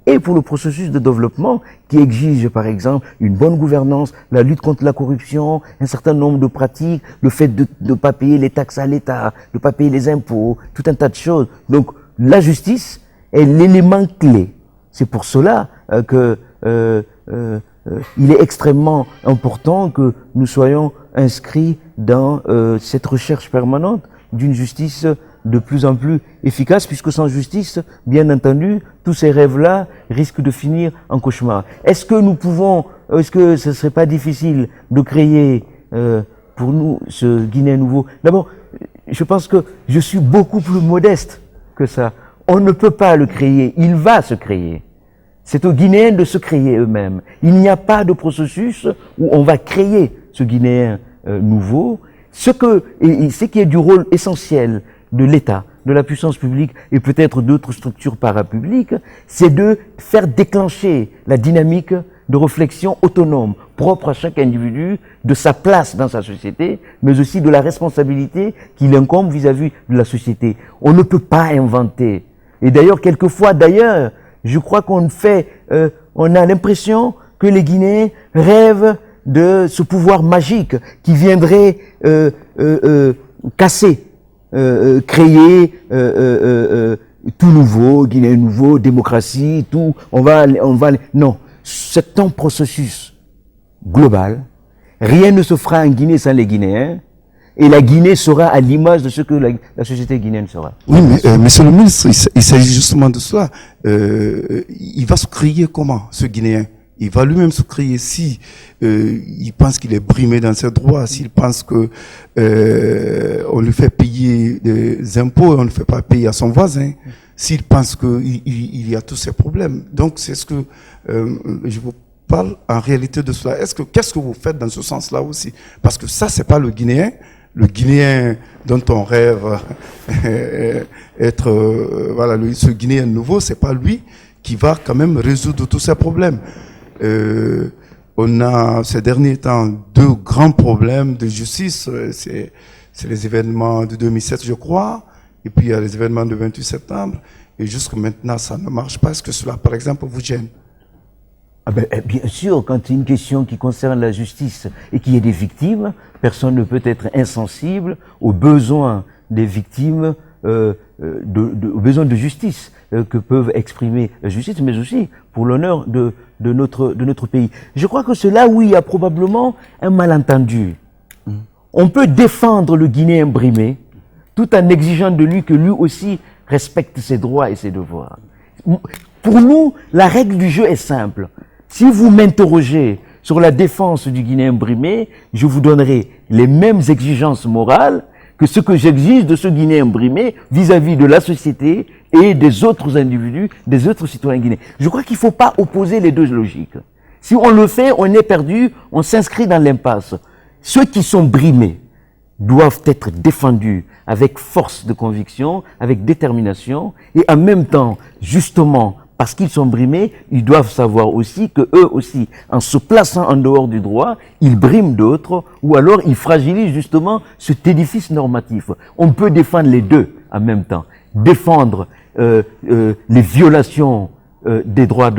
et pour le processus de développement qui exige, par exemple, une bonne gouvernance, la lutte contre la corruption, un certain nombre de pratiques, le fait de ne pas payer les taxes à l'État, de ne pas payer les impôts, tout un tas de choses. Donc, la justice est l'élément clé. C'est pour cela que il est extrêmement important que nous soyons inscrits dans cette recherche permanente d'une justice de plus en plus efficace, puisque sans justice, bien entendu, tous ces rêves-là risquent de finir en cauchemar. Est-ce que ce serait pas difficile de créer pour nous ce Guinée nouveau? D'abord, je pense que je suis beaucoup plus modeste que ça. On ne peut pas le créer, il va se créer. C'est aux Guinéens de se créer eux-mêmes. Il n'y a pas de processus où on va créer ce Guinéen nouveau. Ce qui est du rôle essentiel de l'État, de la puissance publique et peut-être d'autres structures parapubliques, c'est de faire déclencher la dynamique de réflexion autonome, propre à chaque individu, de sa place dans sa société, mais aussi de la responsabilité qu'il incombe vis-à-vis de la société. On ne peut pas inventer. Et d'ailleurs, quelquefois, je crois qu'on a l'impression que les Guinéens rêvent de ce pouvoir magique qui viendrait casser, créer tout nouveau, Guinée nouveau, démocratie, tout. Non, c'est un processus global. Rien ne se fera en Guinée sans les Guinéens. Et la Guinée sera à l'image de ce que la société guinéenne sera. Oui, mais monsieur le ministre, il s'agit justement de cela. Il va se créer comment, ce Guinéen? Il va lui-même se créer si il pense qu'il est brimé dans ses droits, s'il pense que on lui fait payer des impôts et on ne le fait pas payer à son voisin, s'il pense qu'il y a tous ces problèmes. Donc c'est ce que je vous parle en réalité de cela. Qu'est-ce que vous faites dans ce sens-là aussi? Parce que ça, c'est pas le Guinéen. Le Guinéen dont on rêve être, ce Guinéen nouveau, c'est pas lui qui va quand même résoudre tous ces problèmes. On a ces derniers temps deux grands problèmes de justice. C'est les événements de 2007, je crois, et puis il y a les événements du 28 septembre. Et jusqu'à maintenant, ça ne marche pas. Est-ce que cela, par exemple, vous gêne? Bien sûr, quand c'est une question qui concerne la justice et qu'il y a des victimes, personne ne peut être insensible aux besoins des victimes, aux besoins de justice que peuvent exprimer la justice, mais aussi pour l'honneur de notre pays. Je crois que c'est là où il y a probablement un malentendu. On peut défendre le Guinéen brimé tout en exigeant de lui que lui aussi respecte ses droits et ses devoirs. Pour nous, la règle du jeu est simple. Si vous m'interrogez sur la défense du Guinéen brimé, je vous donnerai les mêmes exigences morales que ce que j'exige de ce Guinéen brimé vis-à-vis de la société et des autres individus, des autres citoyens guinéens. Je crois qu'il ne faut pas opposer les deux logiques. Si on le fait, on est perdu, on s'inscrit dans l'impasse. Ceux qui sont brimés doivent être défendus avec force de conviction, avec détermination, et en même temps, justement, parce qu'ils sont brimés, ils doivent savoir aussi que eux aussi, en se plaçant en dehors du droit, ils briment d'autres, ou alors ils fragilisent justement cet édifice normatif. On peut défendre les deux en même temps. Défendre les violations des droits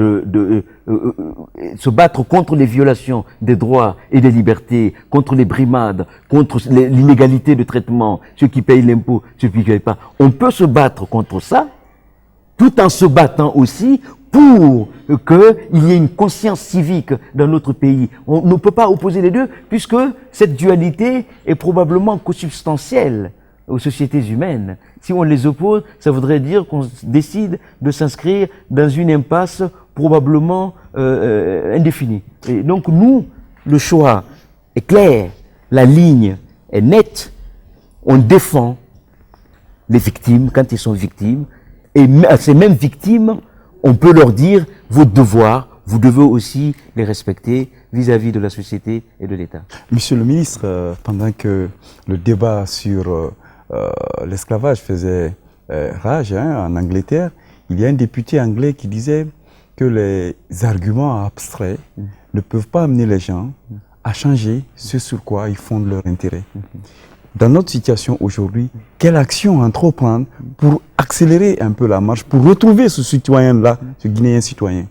se battre contre les violations des droits et des libertés, contre les brimades, contre l'inégalité de traitement, ceux qui payent l'impôt, ceux qui ne payent pas. On peut se battre contre ça, tout en se battant aussi pour qu'il y ait une conscience civique dans notre pays. On ne peut pas opposer les deux, puisque cette dualité est probablement consubstantielle aux sociétés humaines. Si on les oppose, ça voudrait dire qu'on décide de s'inscrire dans une impasse probablement indéfinie. Et donc nous, le choix est clair, la ligne est nette, on défend les victimes quand ils sont victimes, et à ces mêmes victimes, on peut leur dire vos devoirs, vous devez aussi les respecter vis-à-vis de la société et de l'État. Monsieur le ministre, pendant que le débat sur l'esclavage faisait rage en Angleterre, il y a un député anglais qui disait que les arguments abstraits ne peuvent pas amener les gens à changer ce sur quoi ils fondent leur intérêt. Dans notre situation aujourd'hui, quelle action entreprendre pour accélérer un peu la marche, pour retrouver ce citoyen-là, ce Guinéen citoyen?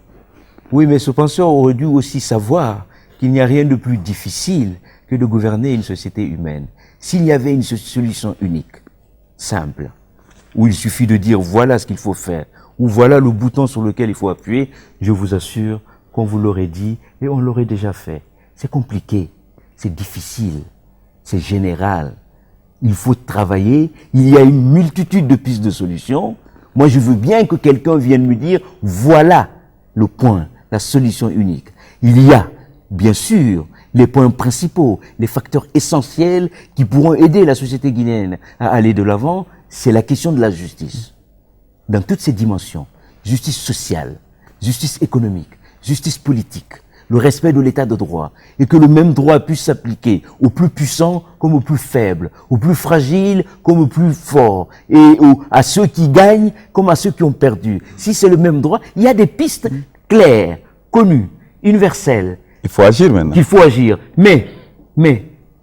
Oui, mais ce penseur aurait dû aussi savoir qu'il n'y a rien de plus difficile que de gouverner une société humaine. S'il y avait une solution unique, simple, où il suffit de dire voilà ce qu'il faut faire, ou voilà le bouton sur lequel il faut appuyer, je vous assure qu'on vous l'aurait dit et on l'aurait déjà fait. C'est compliqué, c'est difficile, c'est général. Il faut travailler, il y a une multitude de pistes de solutions. Moi, je veux bien que quelqu'un vienne me dire, voilà le point, la solution unique. Il y a, bien sûr, les points principaux, les facteurs essentiels qui pourront aider la société guinéenne à aller de l'avant, c'est la question de la justice. Dans toutes ses dimensions, justice sociale, justice économique, justice politique, le respect de l'état de droit, et que le même droit puisse s'appliquer aux plus puissants comme aux plus faibles, aux plus fragiles comme aux plus forts, et à ceux qui gagnent comme à ceux qui ont perdu. Si c'est le même droit, il y a des pistes claires, connues, universelles. Il faut agir maintenant. Qu'il faut agir. Mais,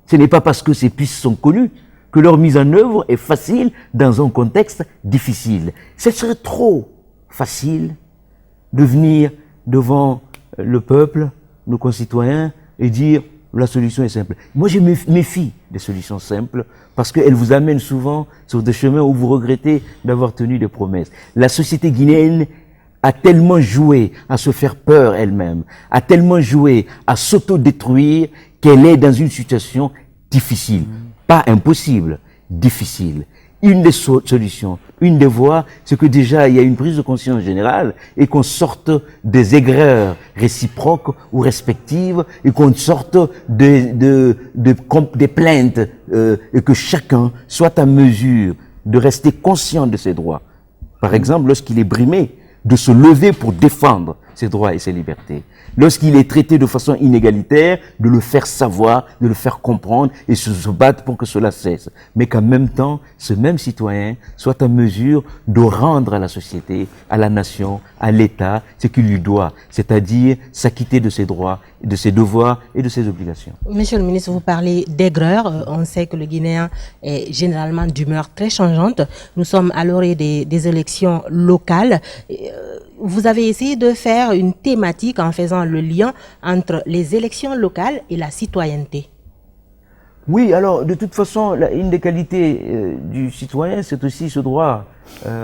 ce n'est pas parce que ces pistes sont connues que leur mise en œuvre est facile dans un contexte difficile. Ce serait trop facile de venir devant le peuple, nos concitoyens, et dire la solution est simple. Moi, je me méfie des solutions simples parce qu'elles vous amènent souvent sur des chemins où vous regrettez d'avoir tenu des promesses. La société guinéenne a tellement joué à se faire peur elle-même, a tellement joué à s'autodétruire qu'elle est dans une situation difficile. Pas impossible, difficile. Une des solutions, une des voies, c'est que déjà il y a une prise de conscience générale et qu'on sorte des aigreurs réciproques ou respectives et qu'on sorte des plaintes et que chacun soit à mesure de rester conscient de ses droits. Par exemple, lorsqu'il est brimé, de se lever pour défendre ses droits et ses libertés. Lorsqu'il est traité de façon inégalitaire, de le faire savoir, de le faire comprendre et se battre pour que cela cesse. Mais qu'en même temps, ce même citoyen soit en mesure de rendre à la société, à la nation, à l'État, ce qu'il lui doit, c'est-à-dire s'acquitter de ses droits, de ses devoirs et de ses obligations. Monsieur le ministre, vous parlez d'aigreur. On sait que le Guinéen est généralement d'humeur très changeante. Nous sommes à l'orée des élections locales. Vous avez essayé de faire une thématique en faisant le lien entre les élections locales et la citoyenneté. Oui, alors de toute façon, une des qualités du citoyen, c'est aussi ce droit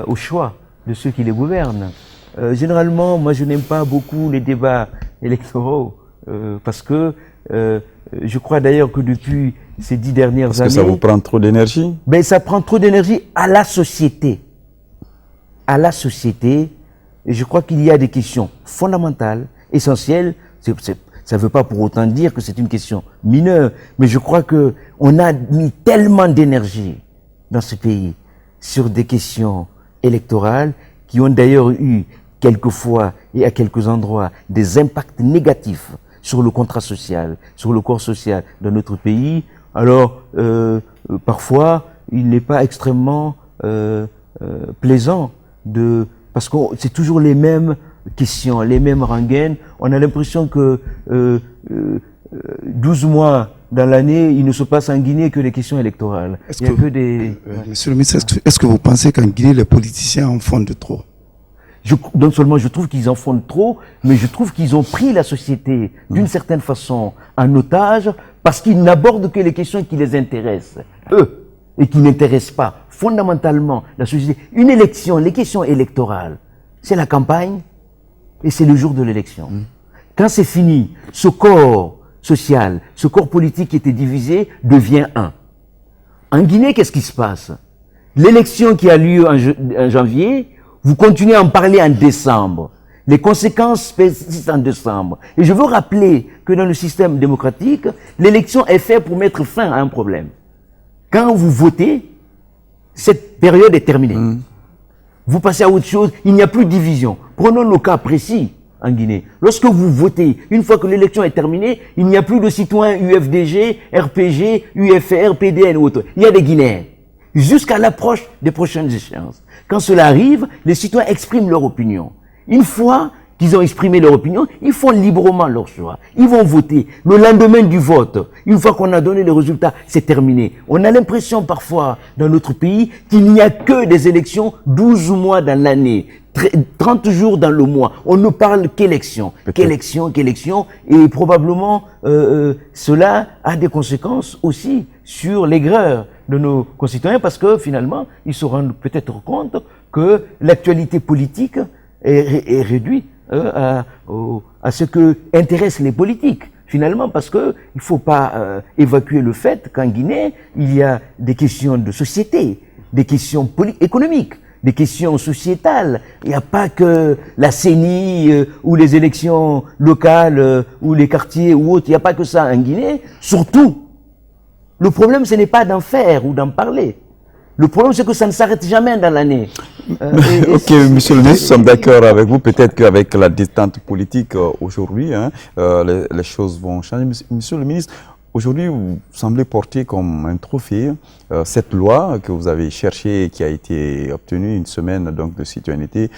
au choix de ceux qui les gouvernent. Généralement, moi je n'aime pas beaucoup les débats électoraux parce que je crois d'ailleurs que depuis ces 10 dernières années... Est-ce que ça vous prend trop d'énergie? Ben, ça prend trop d'énergie à la société. À la société. Et je crois qu'il y a des questions fondamentales, essentielles. Ça ne veut pas pour autant dire que c'est une question mineure, mais je crois que on a mis tellement d'énergie dans ce pays sur des questions électorales qui ont d'ailleurs eu quelquefois et à quelques endroits des impacts négatifs sur le contrat social, sur le corps social de notre pays. Alors, parfois, il n'est pas extrêmement plaisant parce que c'est toujours les mêmes questions, les mêmes rengaines. On a l'impression que 12 mois dans l'année, il ne se passe en Guinée que des questions électorales. Monsieur le ministre, est-ce que vous pensez qu'en Guinée, les politiciens en font de trop? Non seulement je trouve qu'ils en font trop, mais je trouve qu'ils ont pris la société d'une certaine façon en otage parce qu'ils n'abordent que les questions qui les intéressent, eux, et qui n'intéressent pas fondamentalement la société. Une élection, les questions électorales, c'est la campagne et c'est le jour de l'élection. Quand c'est fini, ce corps social, ce corps politique qui était divisé devient un. En Guinée, qu'est-ce qui se passe? L'élection qui a lieu en janvier, vous continuez à en parler en décembre. Les conséquences persistent en décembre. Et je veux rappeler que dans le système démocratique, l'élection est faite pour mettre fin à un problème. Quand vous votez, cette période est terminée. Vous passez à autre chose, il n'y a plus de division. Prenons le cas précis en Guinée. Lorsque vous votez, une fois que l'élection est terminée, il n'y a plus de citoyens UFDG, RPG, UFR, PDN ou autre. Il y a des Guinéens. Jusqu'à l'approche des prochaines échéances. Quand cela arrive, les citoyens expriment leur opinion. Une fois qu'ils ont exprimé leur opinion, ils font librement leur choix. Ils vont voter. Le lendemain du vote, une fois qu'on a donné les résultats, c'est terminé. On a l'impression parfois, dans notre pays, qu'il n'y a que des élections 12 mois dans l'année, 30 jours dans le mois. On ne parle qu'élection, qu'élection, et probablement cela a des conséquences aussi sur l'aigreur de nos concitoyens, parce que finalement, ils se rendent peut-être compte que l'actualité politique est réduite à ce que intéressent les politiques, finalement, parce que il faut pas évacuer le fait qu'en Guinée, il y a des questions de société, des questions économiques, des questions sociétales. Il n'y a pas que la CENI ou les élections locales ou les quartiers ou autres, il n'y a pas que ça en Guinée. Surtout, le problème, ce n'est pas d'en faire ou d'en parler. Le problème, c'est que ça ne s'arrête jamais dans l'année. Ok, monsieur le ministre, nous sommes d'accord avec vous. Peut-être qu'avec la détente politique aujourd'hui, les choses vont changer. Monsieur le ministre, aujourd'hui, vous semblez porter comme un trophée cette loi que vous avez cherchée et qui a été obtenue une semaine donc, de citoyenneté.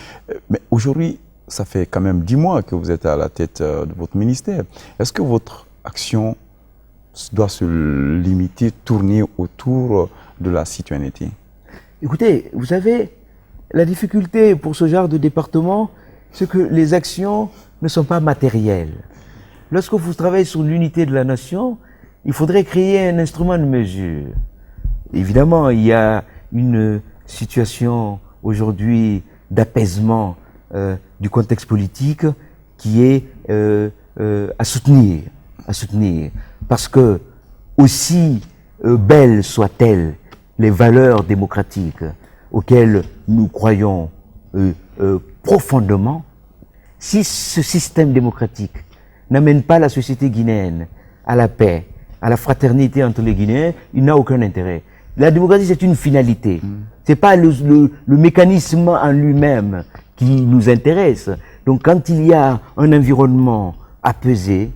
Mais aujourd'hui, ça fait quand même 10 mois que vous êtes à la tête de votre ministère. Est-ce que votre action doit se limiter, tourner autour de la citoyenneté? Écoutez, vous savez, la difficulté pour ce genre de département, c'est que les actions ne sont pas matérielles. Lorsque vous travaillez sur l'unité de la nation, il faudrait créer un instrument de mesure. Évidemment, il y a une situation aujourd'hui d'apaisement du contexte politique qui est à soutenir. Parce que, aussi belles soient-elles les valeurs démocratiques auxquelles nous croyons profondément, si ce système démocratique n'amène pas la société guinéenne à la paix, à la fraternité entre les Guinéens, il n'a aucun intérêt. La démocratie, c'est une finalité. C'est pas le mécanisme en lui-même qui nous intéresse. Donc, quand il y a un environnement apaisé,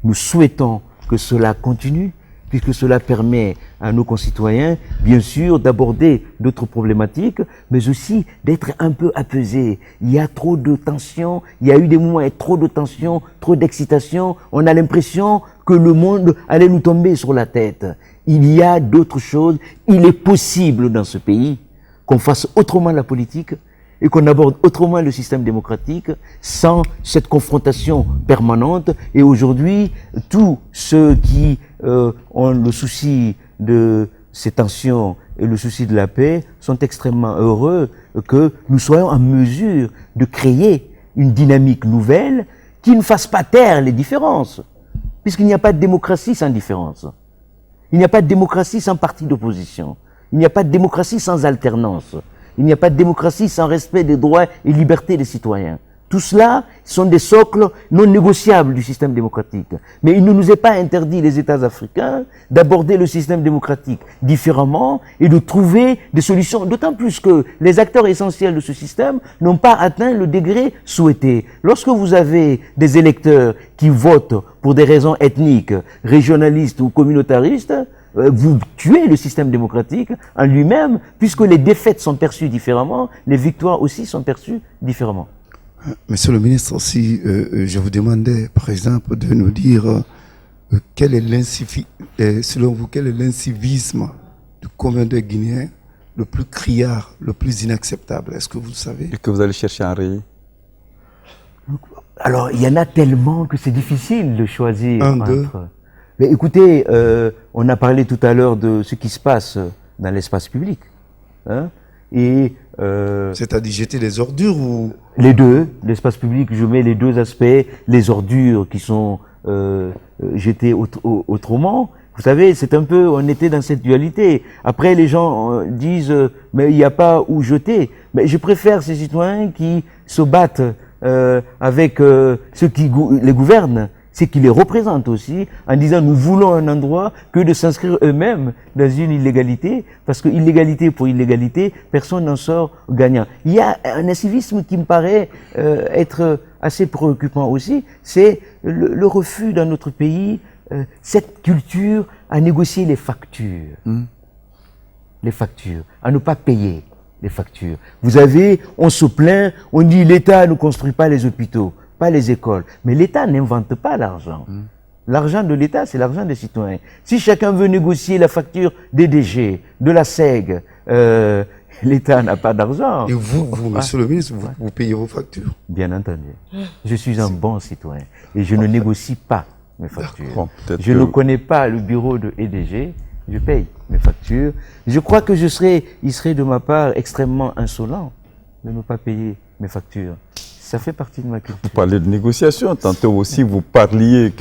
nous souhaitons que cela continue, puisque cela permet à nos concitoyens, bien sûr, d'aborder d'autres problématiques, mais aussi d'être un peu apaisés. Il y a trop de tensions, il y a eu des moments avec trop de tensions, trop d'excitation. On a l'impression que le monde allait nous tomber sur la tête. Il y a d'autres choses. Il est possible dans ce pays qu'on fasse autrement la politique et qu'on aborde autrement le système démocratique sans cette confrontation permanente. Et aujourd'hui, tous ceux qui ont le souci de ces tensions et le souci de la paix sont extrêmement heureux que nous soyons en mesure de créer une dynamique nouvelle qui ne fasse pas taire les différences, puisqu'il n'y a pas de démocratie sans différence. Il n'y a pas de démocratie sans parti d'opposition. Il n'y a pas de démocratie sans alternance. Il n'y a pas de démocratie sans respect des droits et libertés des citoyens. Tout cela sont des socles non négociables du système démocratique. Mais il ne nous est pas interdit, les États africains, d'aborder le système démocratique différemment et de trouver des solutions, d'autant plus que les acteurs essentiels de ce système n'ont pas atteint le degré souhaité. Lorsque vous avez des électeurs qui votent pour des raisons ethniques, régionalistes ou communautaristes, vous tuez le système démocratique en lui-même, puisque les défaites sont perçues différemment, les victoires aussi sont perçues différemment. Monsieur le ministre, si je vous demandais, par exemple, de nous dire selon vous, quel est l'incivisme du commun des Guinéens le plus criard, le plus inacceptable? Est-ce que vous le savez? Et que vous allez chercher à enrayer? Alors, il y en a tellement que c'est difficile de choisir deux. Mais écoutez, on a parlé tout à l'heure de ce qui se passe dans l'espace public. Hein, et c'est-à-dire jeter des ordures ou... Les deux, l'espace public, je mets les deux aspects, les ordures qui sont jetées autrement. Vous savez, c'est un peu, on était dans cette dualité. Après, les gens disent, mais il n'y a pas où jeter. Mais je préfère ces citoyens qui se battent avec ceux qui les gouvernent. c'est qu'ils les représentent aussi en disant nous voulons un endroit que de s'inscrire eux-mêmes dans une illégalité, parce que illégalité pour illégalité, personne n'en sort gagnant. Il y a un incivisme qui me paraît être assez préoccupant aussi, c'est le refus dans notre pays, cette culture à négocier les factures. Les factures, à ne pas payer les factures. Vous avez, on se plaint, on dit l'État ne construit pas les hôpitaux, pas les écoles. Mais l'État n'invente pas l'argent. L'argent de l'État, c'est l'argent des citoyens. Si chacun veut négocier la facture des DG, de la SEG, l'État n'a pas d'argent. Et vous, monsieur le ministre, vous payez vos factures? Bien entendu. Je suis un bon citoyen et je ne négocie pas mes factures. Bon, je ne connais pas le bureau de EDG, je paye mes factures. Je crois que il serait de ma part extrêmement insolent de ne pas payer mes factures. Ça fait partie de ma culture. Vous parlez de négociation, tantôt aussi vous parliez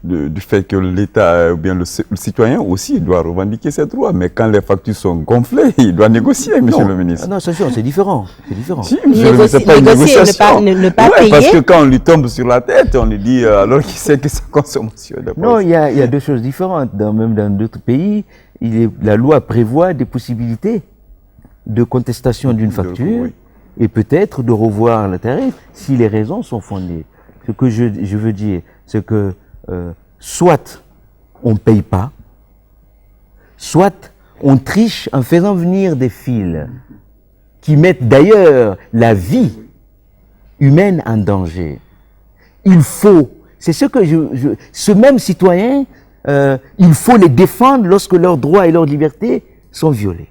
du fait que l'État, ou bien le citoyen aussi doit revendiquer ses droits, mais quand les factures sont gonflées, il doit négocier, monsieur le ministre. Non, c'est différent. C'est différent. Si, c'est pas une négociation. Ne pas payer. Parce que quand on lui tombe sur la tête, on lui dit alors qu'il sait que sa consommation est Non, il y a deux choses différentes. Même dans d'autres pays, la loi prévoit des possibilités de contestation d'une facture. Oui. Et peut-être de revoir le tarif si les raisons sont fondées. Ce que je veux dire, c'est que soit on ne paye pas, soit on triche en faisant venir des fils qui mettent d'ailleurs la vie humaine en danger. Il faut, c'est ce que ce même citoyen, il faut les défendre lorsque leurs droits et leurs libertés sont violés.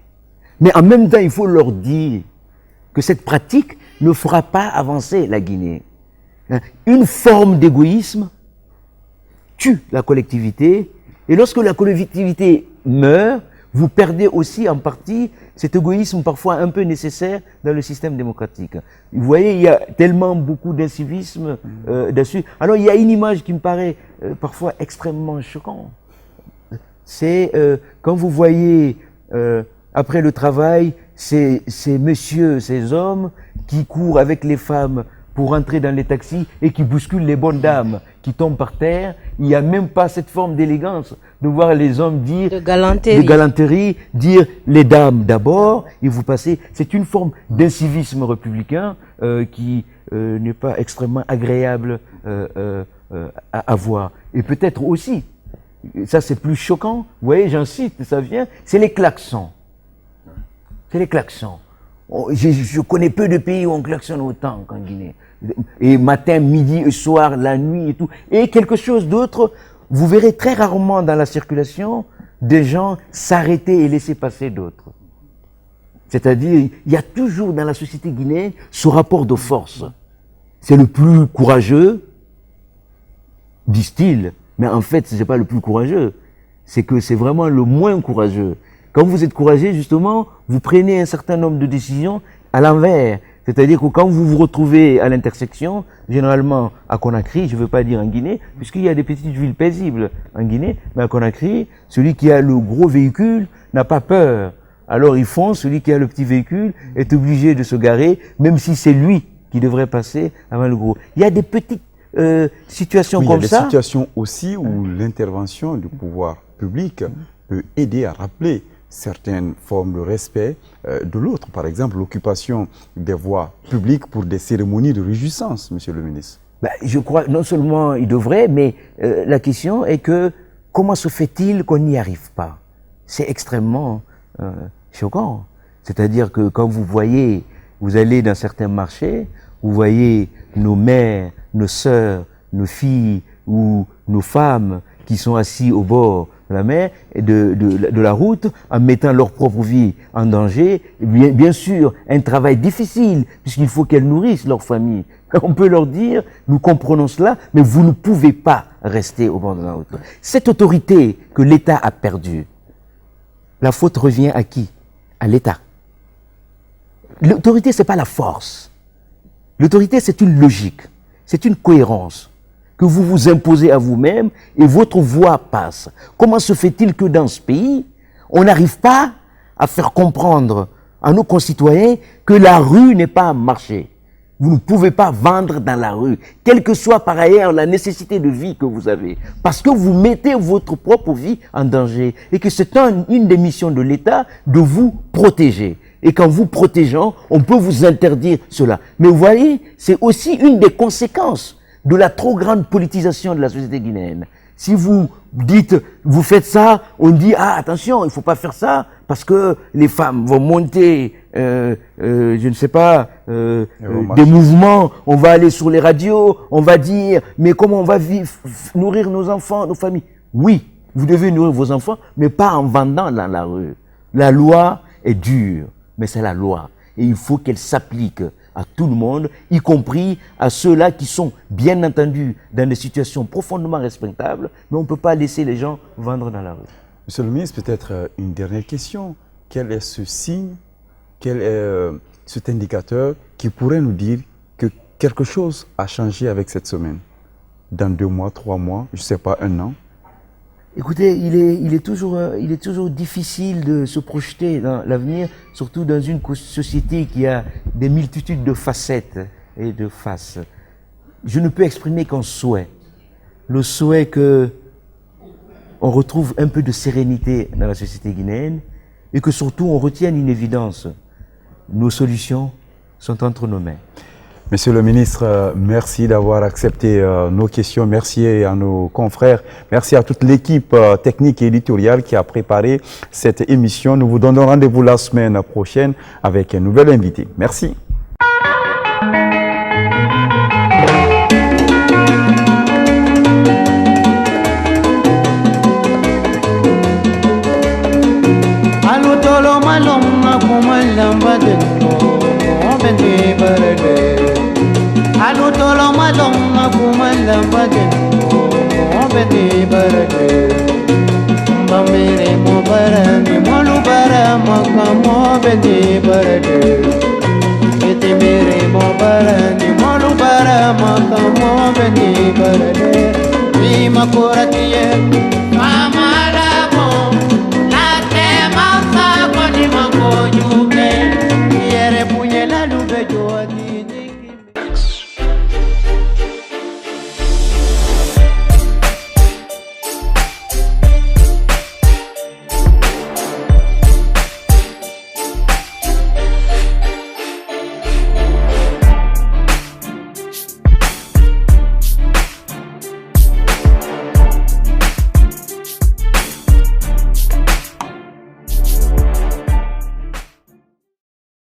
Mais en même temps, il faut leur dire que cette pratique ne fera pas avancer la Guinée. Une forme d'égoïsme tue la collectivité, et lorsque la collectivité meurt, vous perdez aussi en partie cet égoïsme parfois un peu nécessaire dans le système démocratique. Vous voyez, il y a tellement beaucoup d'incivisme dessus. Alors il y a une image qui me paraît parfois extrêmement choquante. C'est quand vous voyez après le travail, ces messieurs, ces hommes qui courent avec les femmes pour entrer dans les taxis et qui bousculent les bonnes dames qui tombent par terre. Il n'y a même pas cette forme d'élégance de voir les hommes dire de galanterie, dire les dames d'abord et vous passez. C'est une forme d'incivisme républicain qui n'est pas extrêmement agréable à voir. Et peut-être aussi, ça c'est plus choquant, vous voyez, j'incite, ça vient, c'est les klaxons. C'est les klaxons. Je connais peu de pays où on klaxonne autant qu'en Guinée. Et matin, midi et soir, la nuit et tout. Et quelque chose d'autre, vous verrez très rarement dans la circulation des gens s'arrêter et laisser passer d'autres. C'est-à-dire, il y a toujours dans la société guinéenne ce rapport de force. C'est le plus courageux, disent-ils, mais en fait, ce n'est pas le plus courageux. C'est que c'est vraiment le moins courageux. Quand vous êtes courageux, justement, vous prenez un certain nombre de décisions à l'envers. C'est-à-dire que quand vous vous retrouvez à l'intersection, généralement à Conakry, je ne veux pas dire en Guinée, puisqu'il y a des petites villes paisibles en Guinée, mais à Conakry, celui qui a le gros véhicule n'a pas peur. Alors ils font, celui qui a le petit véhicule est obligé de se garer, même si c'est lui qui devrait passer avant le gros. Il y a des petites situations comme ça. Il y a des situations aussi où l'intervention du pouvoir public peut aider à rappeler certaines formes de respect de l'autre. Par exemple, l'occupation des voies publiques pour des cérémonies de réjouissance, monsieur le ministre. Je crois non seulement il devrait, mais la question est que comment se fait-il qu'on n'y arrive pas? C'est extrêmement choquant. C'est-à-dire que quand vous voyez, vous allez dans certains marchés, vous voyez nos mères, nos sœurs, nos filles ou nos femmes qui sont assis au bord de la mer, de la route, en mettant leur propre vie en danger. Bien sûr, un travail difficile, puisqu'il faut qu'elles nourrissent leur famille. On peut leur dire, nous comprenons cela, mais vous ne pouvez pas rester au bord de la route. Cette autorité que l'État a perdue, la faute revient à qui? À l'État. L'autorité, c'est pas la force. L'autorité, c'est une logique, c'est une cohérence que vous vous imposez à vous-même et votre voix passe. Comment se fait-il que dans ce pays, on n'arrive pas à faire comprendre à nos concitoyens que la rue n'est pas un marché, Vous ne pouvez pas vendre dans la rue, quelle que soit par ailleurs la nécessité de vie que vous avez, parce que vous mettez votre propre vie en danger et que c'est une des missions de l'État de vous protéger. Et qu'en vous protégeant, on peut vous interdire cela. Mais vous voyez, c'est aussi une des conséquences de la trop grande politisation de la société guinéenne. Si vous dites, vous faites ça, on dit, ah, attention, il ne faut pas faire ça, parce que les femmes vont monter, je ne sais pas, des mouvements, on va aller sur les radios, on va dire, mais comment on va nourrir nos enfants, nos familles? Oui, vous devez nourrir vos enfants, mais pas en vendant dans la rue. La loi est dure, mais c'est la loi. Et il faut qu'elle s'applique à tout le monde, y compris à ceux-là qui sont bien entendu dans des situations profondément respectables, mais on ne peut pas laisser les gens vendre dans la rue. Monsieur le ministre, peut-être une dernière question. Quel est ce signe, quel est cet indicateur qui pourrait nous dire que quelque chose a changé avec cette semaine? Dans 2 mois, 3 mois, je ne sais pas, 1 an? Écoutez, il est toujours difficile de se projeter dans l'avenir, surtout dans une société qui a des multitudes de facettes et de faces. Je ne peux exprimer qu'un souhait. Le souhait que on retrouve un peu de sérénité dans la société guinéenne et que surtout on retienne une évidence. Nos solutions sont entre nos mains. Monsieur le ministre, merci d'avoir accepté nos questions. Merci à nos confrères. Merci à toute l'équipe technique et éditoriale qui a préparé cette émission. Nous vous donnons rendez-vous la semaine prochaine avec un nouvel invité. Merci. Alutolo malonga kumanda badeno obedi barade Mbamire mo barani molu bara makamo obedi barade Etimire mo barani molu bara makamo obedi barade Bima koratiye